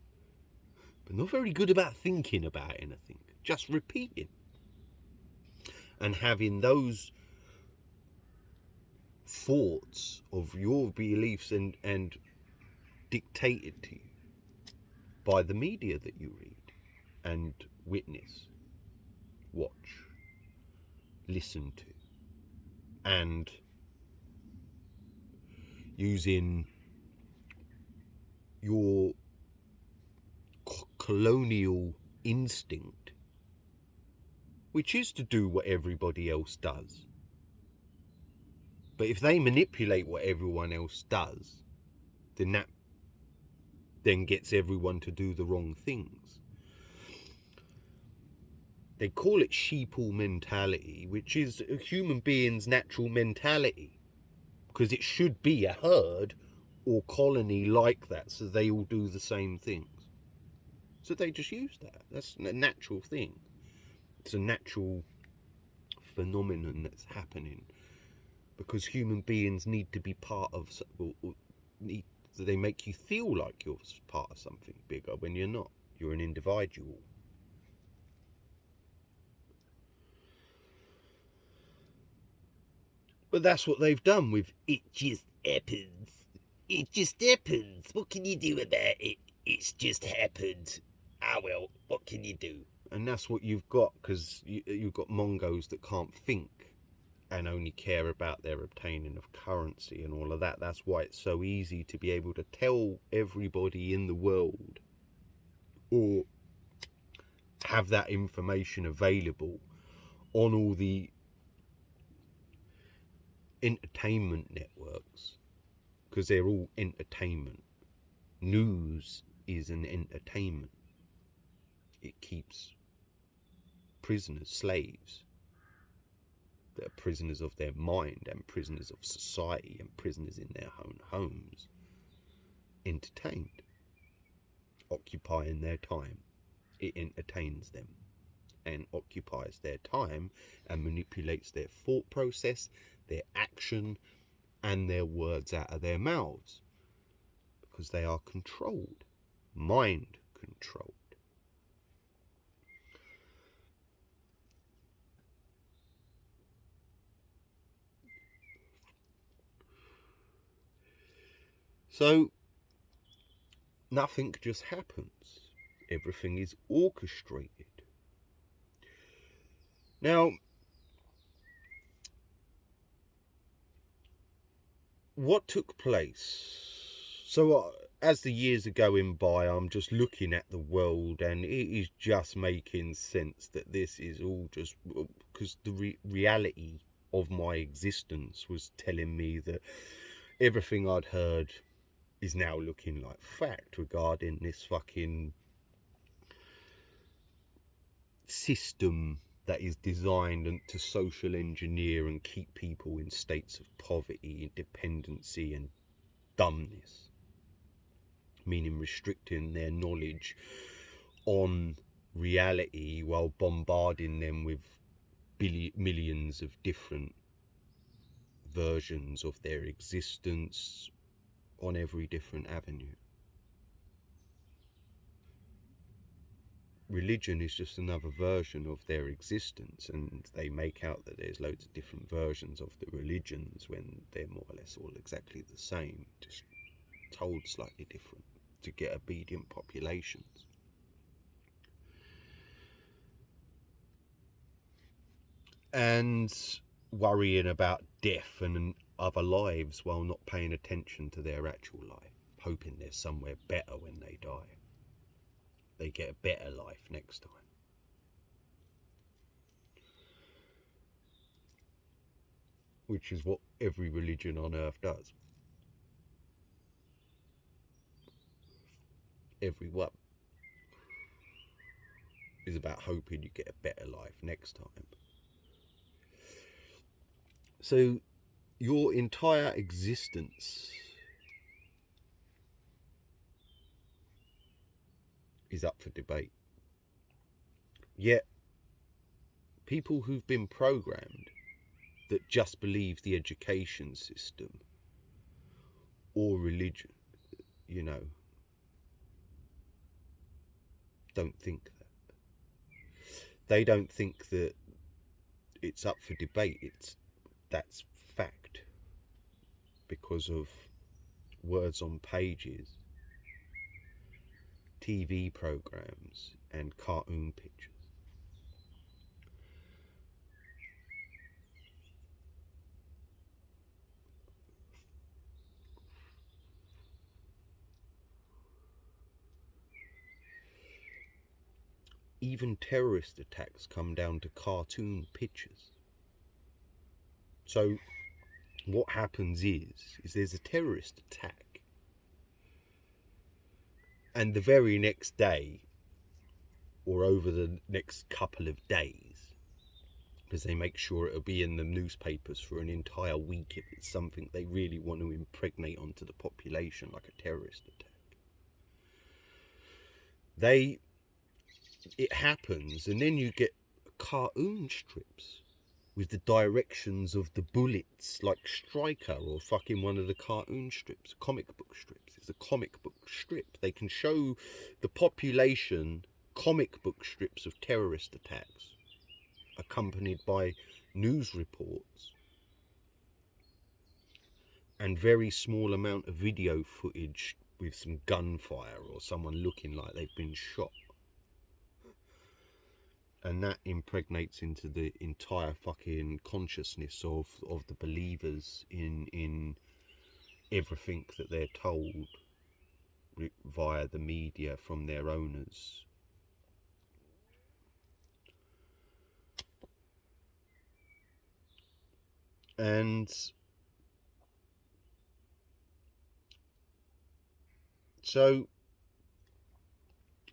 but not very good about thinking about anything. Just repeating. And having those thoughts of your beliefs and dictated to you by the media that you read and witness, watch, listen to, and using your colonial instinct, which is to do what everybody else does. But if they manipulate what everyone else does, then that then gets everyone to do the wrong things. They call it sheeple mentality, which is a human being's natural mentality, because it should be a herd or colony like that, so they all do the same things. So they just use that. That's a natural thing. It's a natural phenomenon that's happening, because human beings need to be part of, or need, they make you feel like you're part of something bigger when you're not. You're an individual. But that's what they've done with it just happens. It just happens. What can you do about it? It's just happened. Ah well, what can you do? And that's what you've got, because you've got Mongos that can't think and only care about their obtaining of currency and all of that. That's why it's so easy to be able to tell everybody in the world, or have that information available on all the entertainment networks, because they're all entertainment. News is an entertainment. It keeps prisoners, slaves, that are prisoners of their mind and prisoners of society and prisoners in their own homes, entertained, occupying their time. It entertains them and occupies their time and manipulates their thought process, their action, and their words out of their mouths, because they are controlled, mind controlled. So nothing just happens. Everything is orchestrated. Now, what took place? So as the years are going by, I'm just looking at the world, and it is just making sense that this is all just because the reality of my existence was telling me that everything I'd heard is now looking like fact regarding this fucking system that is designed to social engineer and keep people in states of poverty, dependency and dumbness, meaning restricting their knowledge on reality while bombarding them with millions of different versions of their existence on every different avenue. Religion is just another version of their existence, and they make out that there's loads of different versions of the religions when they're more or less all exactly the same, just told slightly different to get obedient populations. And worrying about death and other lives while not paying attention to their actual life, hoping there's somewhere better when they die. They get a better life next time. Which is what every religion on earth does. Every one is about hoping you get a better life next time. So your entire existence is up for debate. Yet people who've been programmed that just believe the education system or religion, you know, don't think that. They don't think that it's up for debate. That's fact because of words on pages, TV programs and cartoon pictures. Even terrorist attacks come down to cartoon pictures. So what happens is there's a terrorist attack, and the very next day or over the next couple of days, because they make sure it'll be in the newspapers for an entire week if it's something they really want to impregnate onto the population, like a terrorist attack. It happens, and then you get cartoon strips with the directions of the bullets, like Striker or fucking one of the cartoon strips, comic book strips. It's a comic book strip. They can show the population comic book strips of terrorist attacks, accompanied by news reports and very small amount of video footage with some gunfire or someone looking like they've been shot. And that impregnates into the entire fucking consciousness of the believers in everything that they're told via the media from their owners. And so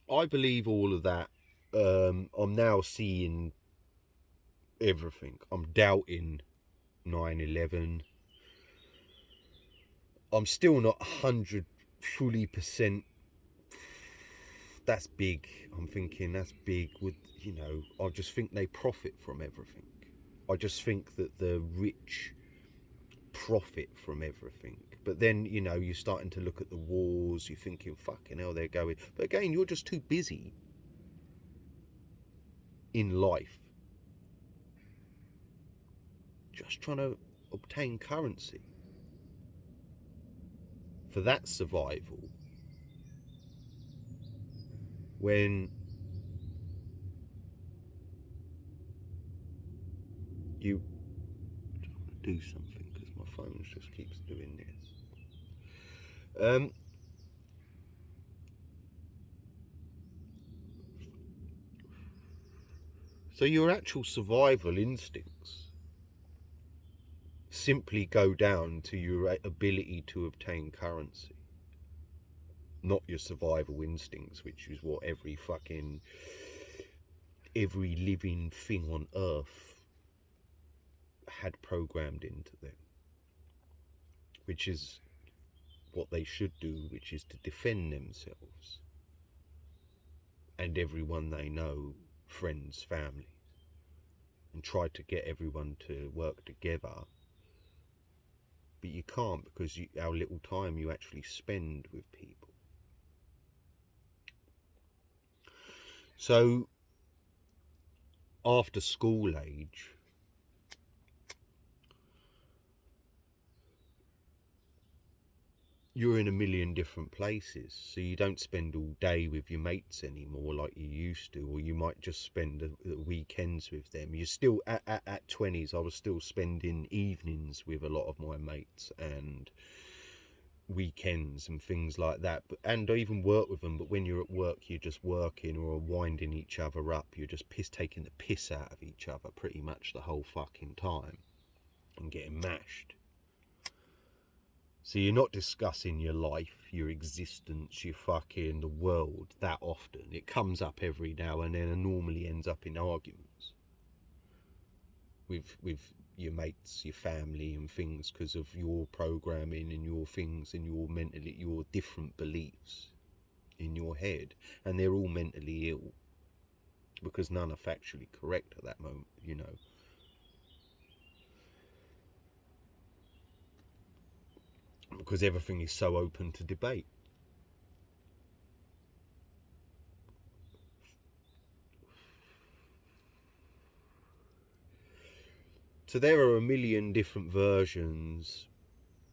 I believe all of that. I'm now seeing everything. I'm doubting 9/11. I'm still not 100 fully percent. That's big. I'm thinking that's big. I just think they profit from everything. I just think that the rich profit from everything. But then, you're starting to look at the wars, you're thinking, fucking hell, they're going. But again, you're just too busy in life just trying to obtain currency for that survival, when you do something, because my phone just keeps doing this. So your actual survival instincts simply go down to your ability to obtain currency, not your survival instincts, which is what every living thing on earth had programmed into them, which is what they should do, which is to defend themselves and everyone they know, friends, family, and try to get everyone to work together. But you can't, because how little time you actually spend with people. So after school age, you're in a million different places, so you don't spend all day with your mates anymore like you used to, or you might just spend the weekends with them. You're still at 20s, I was still spending evenings with a lot of my mates and weekends and things like that, and I even work with them. But when you're at work, you're just working or winding each other up. You're just taking the piss out of each other pretty much the whole fucking time and getting mashed. So you're not discussing your life, your existence, your fucking the world that often. It comes up every now and then and normally ends up in arguments with your mates, your family and things, because of your programming and your things and your different beliefs in your head. And they're all mentally ill, because none are factually correct at that moment, you know. Because everything is so open to debate. So there are a million different versions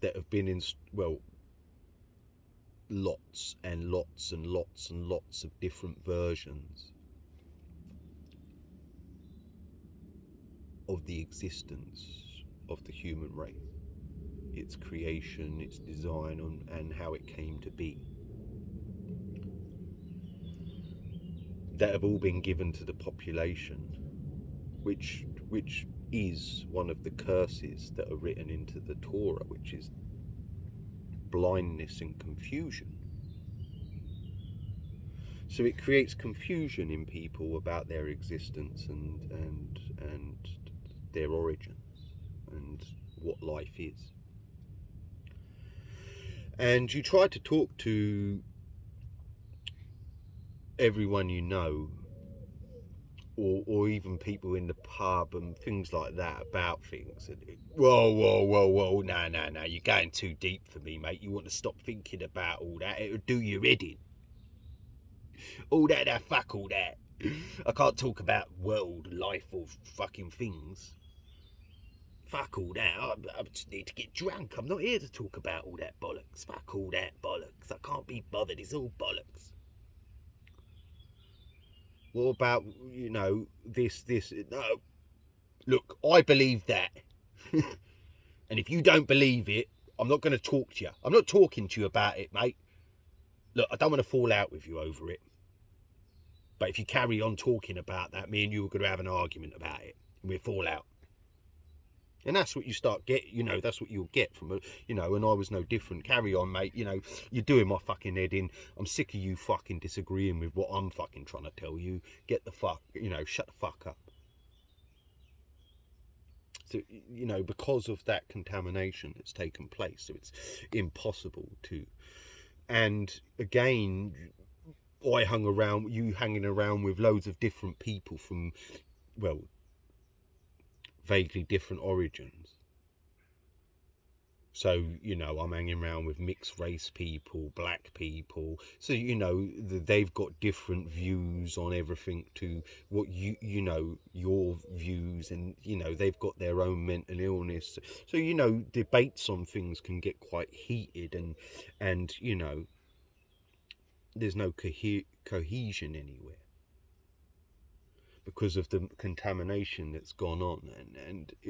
that have been in, well, lots and lots and lots and lots of different versions of the existence of the human race, its creation, its design, and how it came to be, that have all been given to the population, which is one of the curses that are written into the Torah, which is blindness and confusion. So it creates confusion in people about their existence and their origins and what life is. And you try to talk to everyone you know, or even people in the pub and things like that, about things. And whoa, no, you're going too deep for me, mate. You want to stop thinking about all that. It'll do your head in. All that, fuck all that. I can't talk about world, life, or fucking things. Fuck all that. I just need to get drunk. I'm not here to talk about all that bollocks. Fuck all that bollocks. I can't be bothered. It's all bollocks. What about, you know, this? No. Look, I believe that. And if you don't believe it, I'm not going to talk to you. I'm not talking to you about it, mate. Look, I don't want to fall out with you over it. But if you carry on talking about that, me and you are going to have an argument about it. And we'll fall out. And that's what you start get, you know, that's what you'll get from, you know, and I was no different. Carry on, mate, you know, you're doing my fucking head in. I'm sick of you fucking disagreeing with what I'm fucking trying to tell you. Get the fuck, you know, shut the fuck up. So, you know, because of that contamination that's taken place, so it's impossible to. And again, I hung around, you hanging around with loads of different people from, well, vaguely different origins. So, you know, I'm hanging around with mixed race people, black people. So, you know, they've got different views on everything to what you know, your views, and, you know, they've got their own mental illness. So, you know, debates on things can get quite heated, and you know, there's no cohesion anywhere, because of the contamination that's gone on,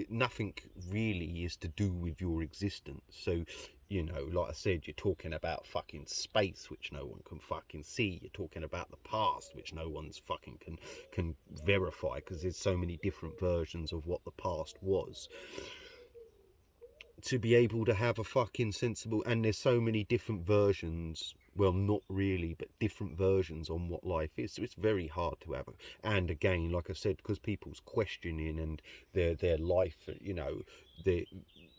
nothing really is to do with your existence. So, you know, like I said, you're talking about fucking space, which no one can fucking see. You're talking about the past, which no one's fucking can verify, because there's so many different versions of what the past was. To be able to have a fucking sensible, and there's so many different versions, well, not really, but different versions on what life is, so it's very hard to have and again, like I said, because people's questioning and their life, you know, they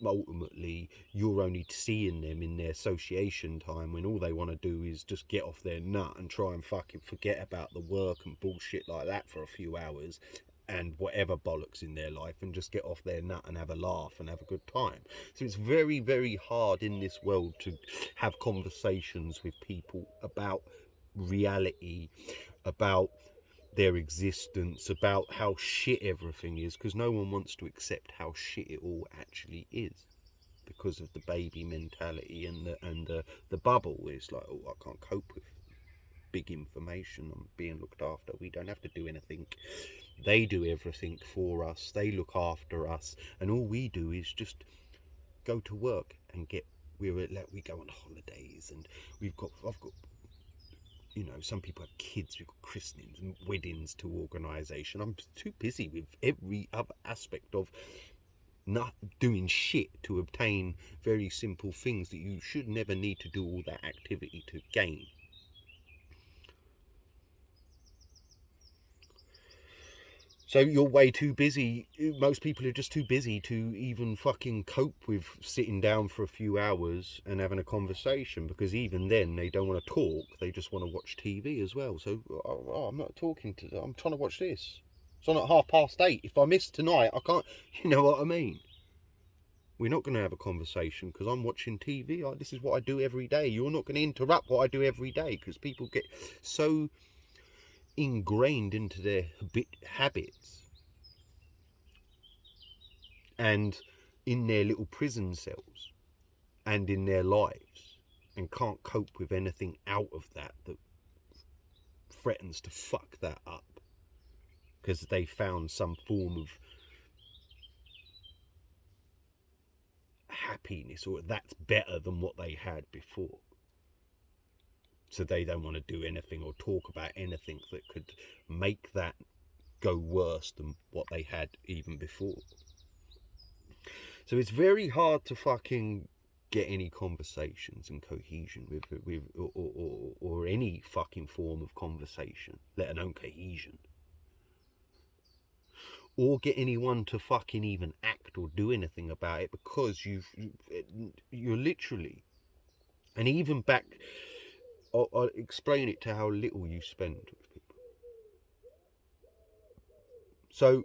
ultimately, you're only seeing them in their association time, when all they want to do is just get off their nut and try and fucking forget about the work and bullshit like that for a few hours, and whatever bollocks in their life, and just get off their nut and have a laugh and have a good time. So it's very, very hard in this world to have conversations with people about reality, about their existence, about how shit everything is, because no one wants to accept how shit it all actually is, because of the baby mentality and the bubble. It's like, oh, I can't cope with big information. I'm being looked after. We don't have to do anything. They do everything for us. They look after us, and all we do is just go to work and we go on holidays, and I've got, you know, some people have kids, we've got christenings and weddings to organisation. I'm too busy with every other aspect of not doing shit to obtain very simple things that you should never need to do all that activity to gain. So you're way too busy. Most people are just too busy to even fucking cope with sitting down for a few hours and having a conversation, because even then they don't want to talk. They just want to watch TV as well. So, I'm not talking to, I'm trying to watch this. It's on at 8:30. If I miss tonight, I can't, you know what I mean? We're not going to have a conversation because I'm watching TV. This is what I do every day. You're not going to interrupt what I do every day, because people get so ingrained into their habits and in their little prison cells and in their lives, and can't cope with anything out of that threatens to fuck that up, because they found some form of happiness, or that's better than what they had before. So they don't want to do anything or talk about anything that could make that go worse than what they had even before. So it's very hard to fucking get any conversations and cohesion with or any fucking form of conversation, let alone cohesion, or get anyone to fucking even act or do anything about it, because you're literally, and even back, I'll explain it to how little you spend with people. So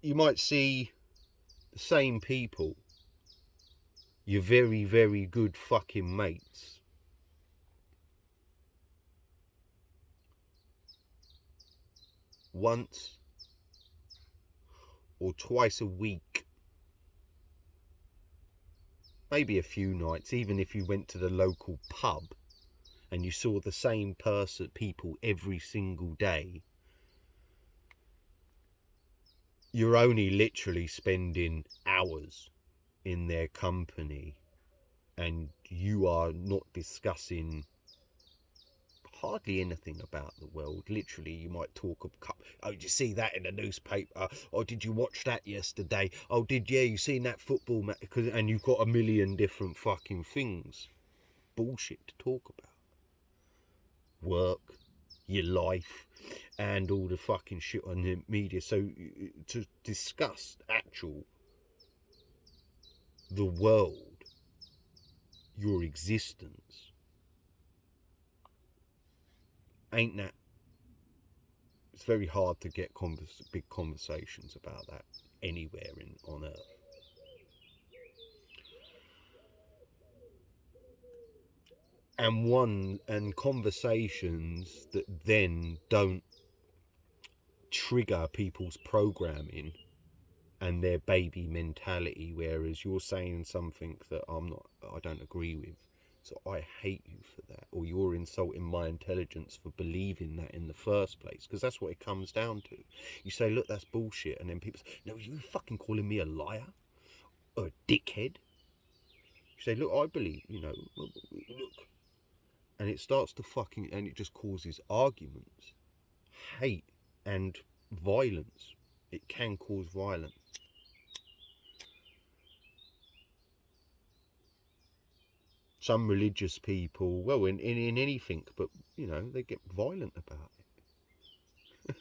you might see the same people, your very, very good fucking mates, once or twice a week, maybe a few nights, even if you went to the local pub and you saw the same people every single day. You're only literally spending hours in their company, and you are not discussing hardly anything about the world. Literally, you might talk a cup. Oh, did you see that in the newspaper? Oh, did you watch that yesterday? Oh, you seen that football match? And you've got a million different fucking things, bullshit to talk about. Work, your life, and all the fucking shit on the media. So to discuss the world, your existence, ain't that, it's very hard to get big conversations about that anywhere on earth. And conversations that then don't trigger people's programming and their baby mentality, whereas you're saying something that I don't agree with, so I hate you for that, or you're insulting my intelligence for believing that in the first place, because that's what it comes down to. You say, look, that's bullshit, and then people say, no, you fucking calling me a liar or a dickhead? You say, look, I believe, look, and it starts to and it just causes arguments, hate, and violence. It can cause violence. Some religious people, well, in anything, but they get violent about it.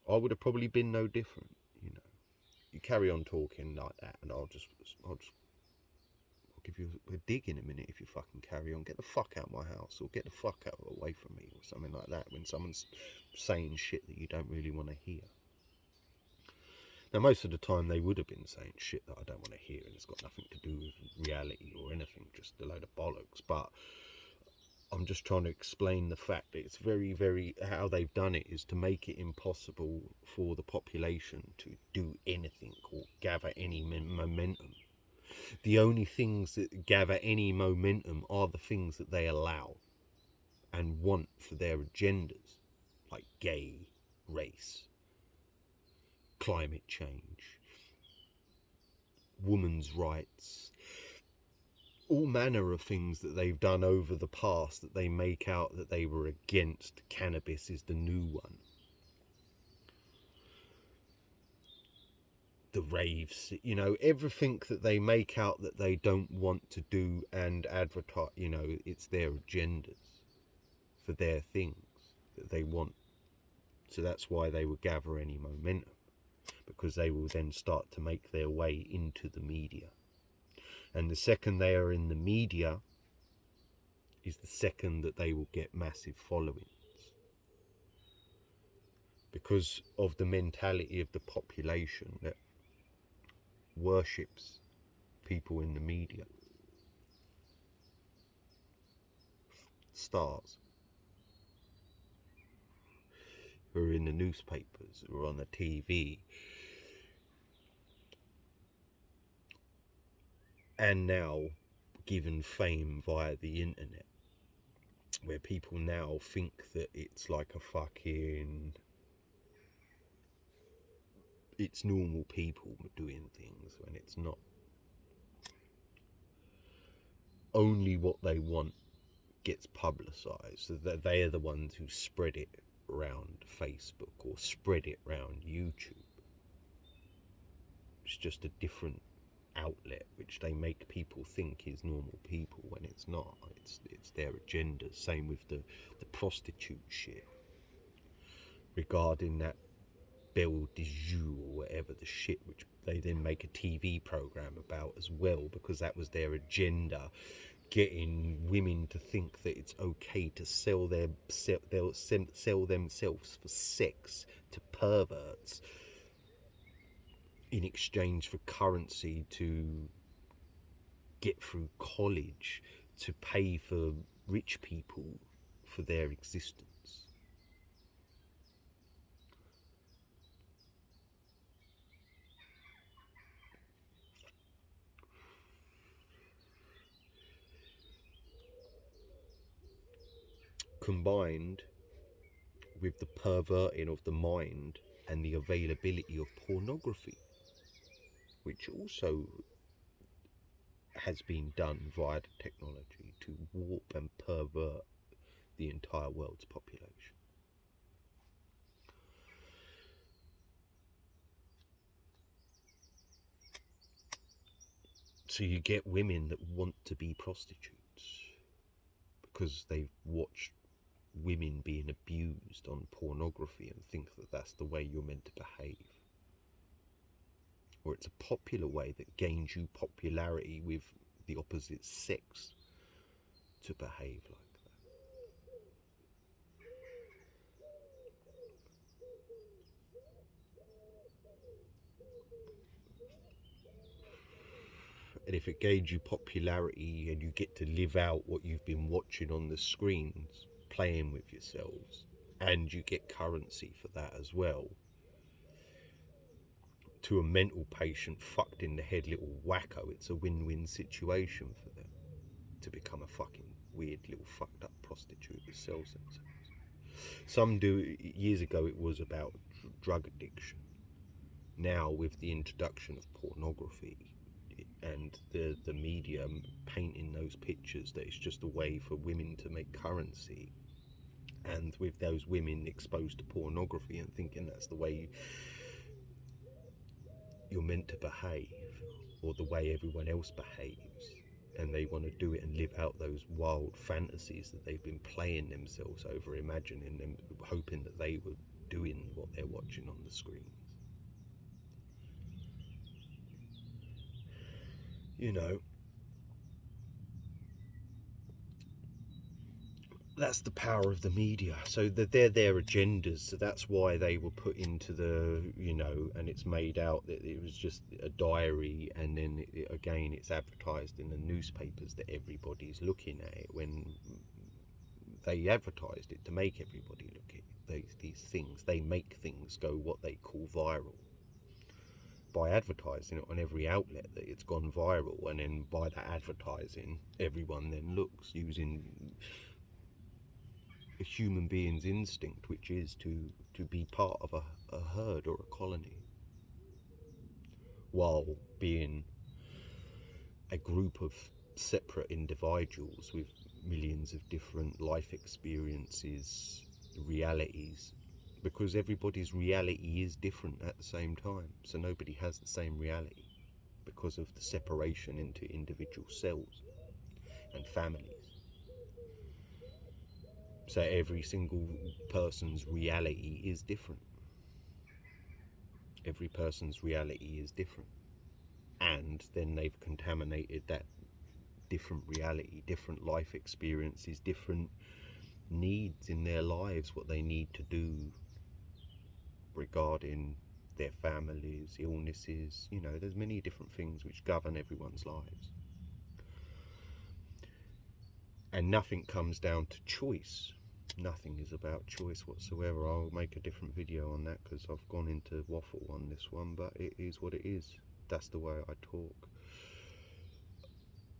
I would have probably been no different. You carry on talking like that, and I'll give you a dig in a minute if you fucking carry on. Get the fuck out of my house, or get the fuck out away from me, or something like that. When someone's saying shit that you don't really want to hear. Now, most of the time they would have been saying shit that I don't want to hear, and it's got nothing to do with reality or anything, just a load of bollocks. But I'm just trying to explain the fact that it's very, very, how they've done it is to make it impossible for the population to do anything or gather any momentum. The only things that gather any momentum are the things that they allow and want for their agendas, like gay, race, climate change, women's rights, all manner of things that they've done over the past that they make out that they were against. Cannabis is the new one. The raves, everything that they make out that they don't want to do and advertise, it's their agendas for their things that they want. So that's why they will gather any momentum, because they will then start to make their way into the media. And the second they are in the media is the second that they will get massive followings, because of the mentality of the population that worships people in the media. Stars who are in the newspapers, who are on the TV, and now given fame via the internet, where people now think that it's like it's normal people doing things when it's not. Only what they want gets publicised, so that they are the ones who spread it around Facebook or spread it around YouTube. It's just a different outlet which they make people think is normal people when it's not. It's their agenda. Same with the prostitute shit, regarding that Belle de Joux or whatever the shit, which they then make a TV program about as well, because that was their agenda, getting women to think that it's okay to sell themselves for sex to perverts in exchange for currency to get through college, to pay for rich people for their existence. Combined with the perverting of the mind and the availability of pornography, which also has been done via the technology to warp and pervert the entire world's population. So you get women that want to be prostitutes because they've watched women being abused on pornography and think that that's the way you're meant to behave. Or it's a popular way that gains you popularity with the opposite sex to behave like that. And if it gains you popularity and you get to live out what you've been watching on the screens, playing with yourselves, and you get currency for that as well, to a mental patient, fucked in the head little wacko, it's a win-win situation for them to become a fucking weird little fucked up prostitute that sells themselves. Some do. Years ago it was about drug addiction. Now with the introduction of pornography and the media painting those pictures that it's just a way for women to make currency, and with those women exposed to pornography and thinking that's the way you're meant to behave, or the way everyone else behaves, and they want to do it and live out those wild fantasies that they've been playing themselves over, imagining them, hoping that they were doing what they're watching on the screens. You know, that's the power of the media. So they're their agendas. So that's why they were put into the, you know, and it's made out that it was just a diary, and then again it's advertised in the newspapers that everybody's looking at it, when they advertised it to make everybody look at these things. They make things go what they call viral by advertising it on every outlet, that it's gone viral, and then by that advertising everyone then looks, using a human being's instinct, which is to be part of a herd or a colony, while being a group of separate individuals with millions of different life experiences, realities, because everybody's reality is different at the same time. So nobody has the same reality because of the separation into individual cells and families. So every single person's reality is different. Every person's reality is different. And then they've contaminated that different reality, different life experiences, different needs in their lives, what they need to do regarding their families, illnesses. You know, there's many different things which govern everyone's lives. And nothing comes down to choice. Nothing is about choice whatsoever. I'll make a different video on that because I've gone into waffle on this one, but it is what it is. That's the way I talk.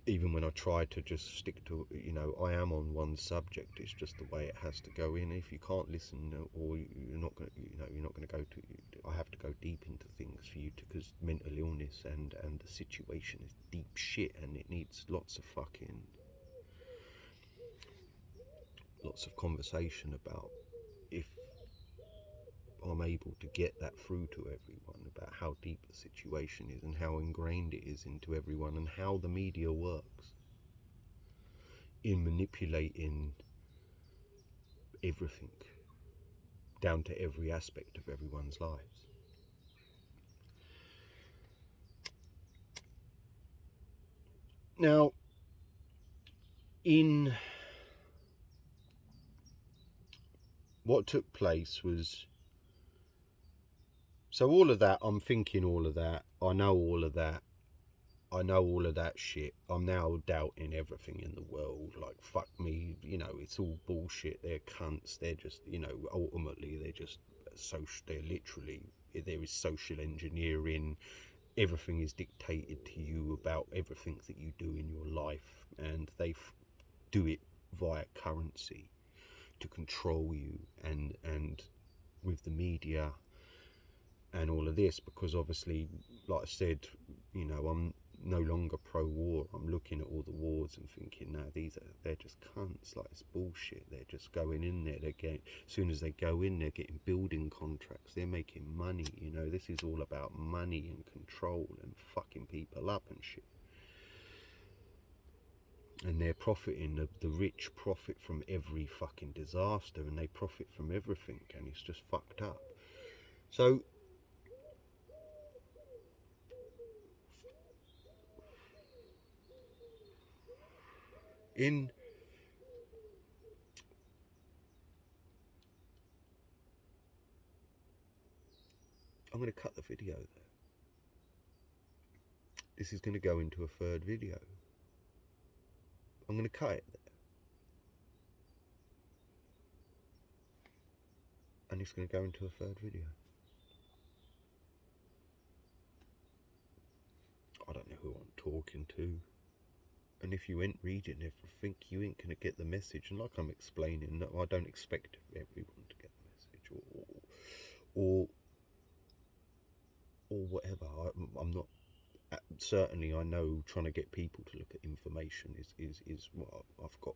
Even when I try to just stick to, you know, I am on one subject. It's just the way it has to go in. If you can't listen, or you're not going, you're not going to go to. I have to go deep into things for you to, because mental illness and the situation is deep shit, and it needs lots of conversation about, if I'm able to get that through to everyone, about how deep the situation is and how ingrained it is into everyone, and how the media works in manipulating everything down to every aspect of everyone's lives. Now, in what took place was, so all of that, I'm thinking all of that, I know all of that, I know all of that shit. I'm now doubting everything in the world. Like, fuck me, you know, it's all bullshit. They're cunts. They're just, you know, ultimately they're just social. They're literally, there is social engineering. Everything is dictated to you about everything that you do in your life, and they do it via currency to control you, and with the media and all of this, because obviously, like I said, you know, I'm no longer pro-war. I'm looking at all the wars and thinking, no, they're just cunts. Like, it's bullshit. They're just going in there. They're getting, as soon as they go in, they're getting building contracts. They're making money. You know, this is all about money and control and fucking people up and shit. And they're profiting. The rich profit from every fucking disaster, and they profit from everything, and it's just fucked up. So I'm going to cut the video there. This is going to go into a third video. I'm going to cut it there. And it's going to go into a third video. I don't know who I'm talking to. And if you ain't reading everything, you ain't going to get the message. And like I'm explaining, I don't expect everyone to get the message or whatever. I'm not. Certainly, I know trying to get people to look at information is what I've got.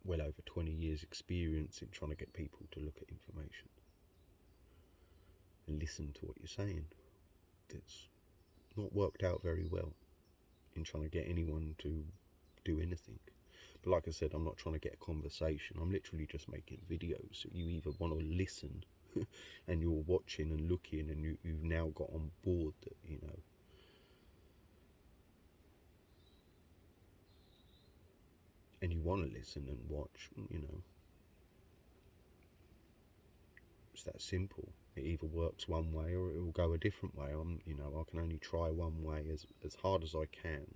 Well over 20 years experience in trying to get people to look at information and listen to what you're saying. It's not worked out very well in trying to get anyone to do anything. But like I said, I'm not trying to get a conversation. I'm literally just making videos. So you either want to listen and you're watching and looking and you've now got on board that, you know, and you want to listen and watch, you know. It's that simple. It either works one way or it will go a different way. You know, I can only try one way as hard as I can.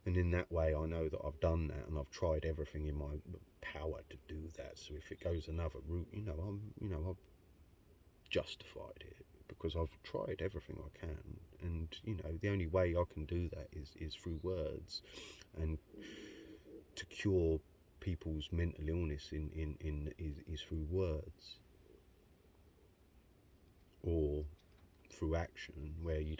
And in that way, I know that I've done that and I've tried everything in my power to do that. So if it goes another route, I've justified it because I've tried everything I can. And, you know, the only way I can do that is through words. And to cure people's mental illness is through words or through action, where you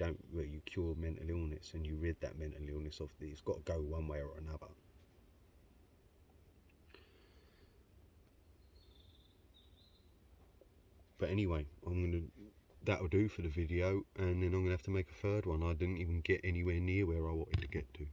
cure mental illness and you rid that mental illness of it's got to go one way or another. But anyway, that'll do for the video, and then I'm gonna have to make a third one. I didn't even get anywhere near where I wanted to get to.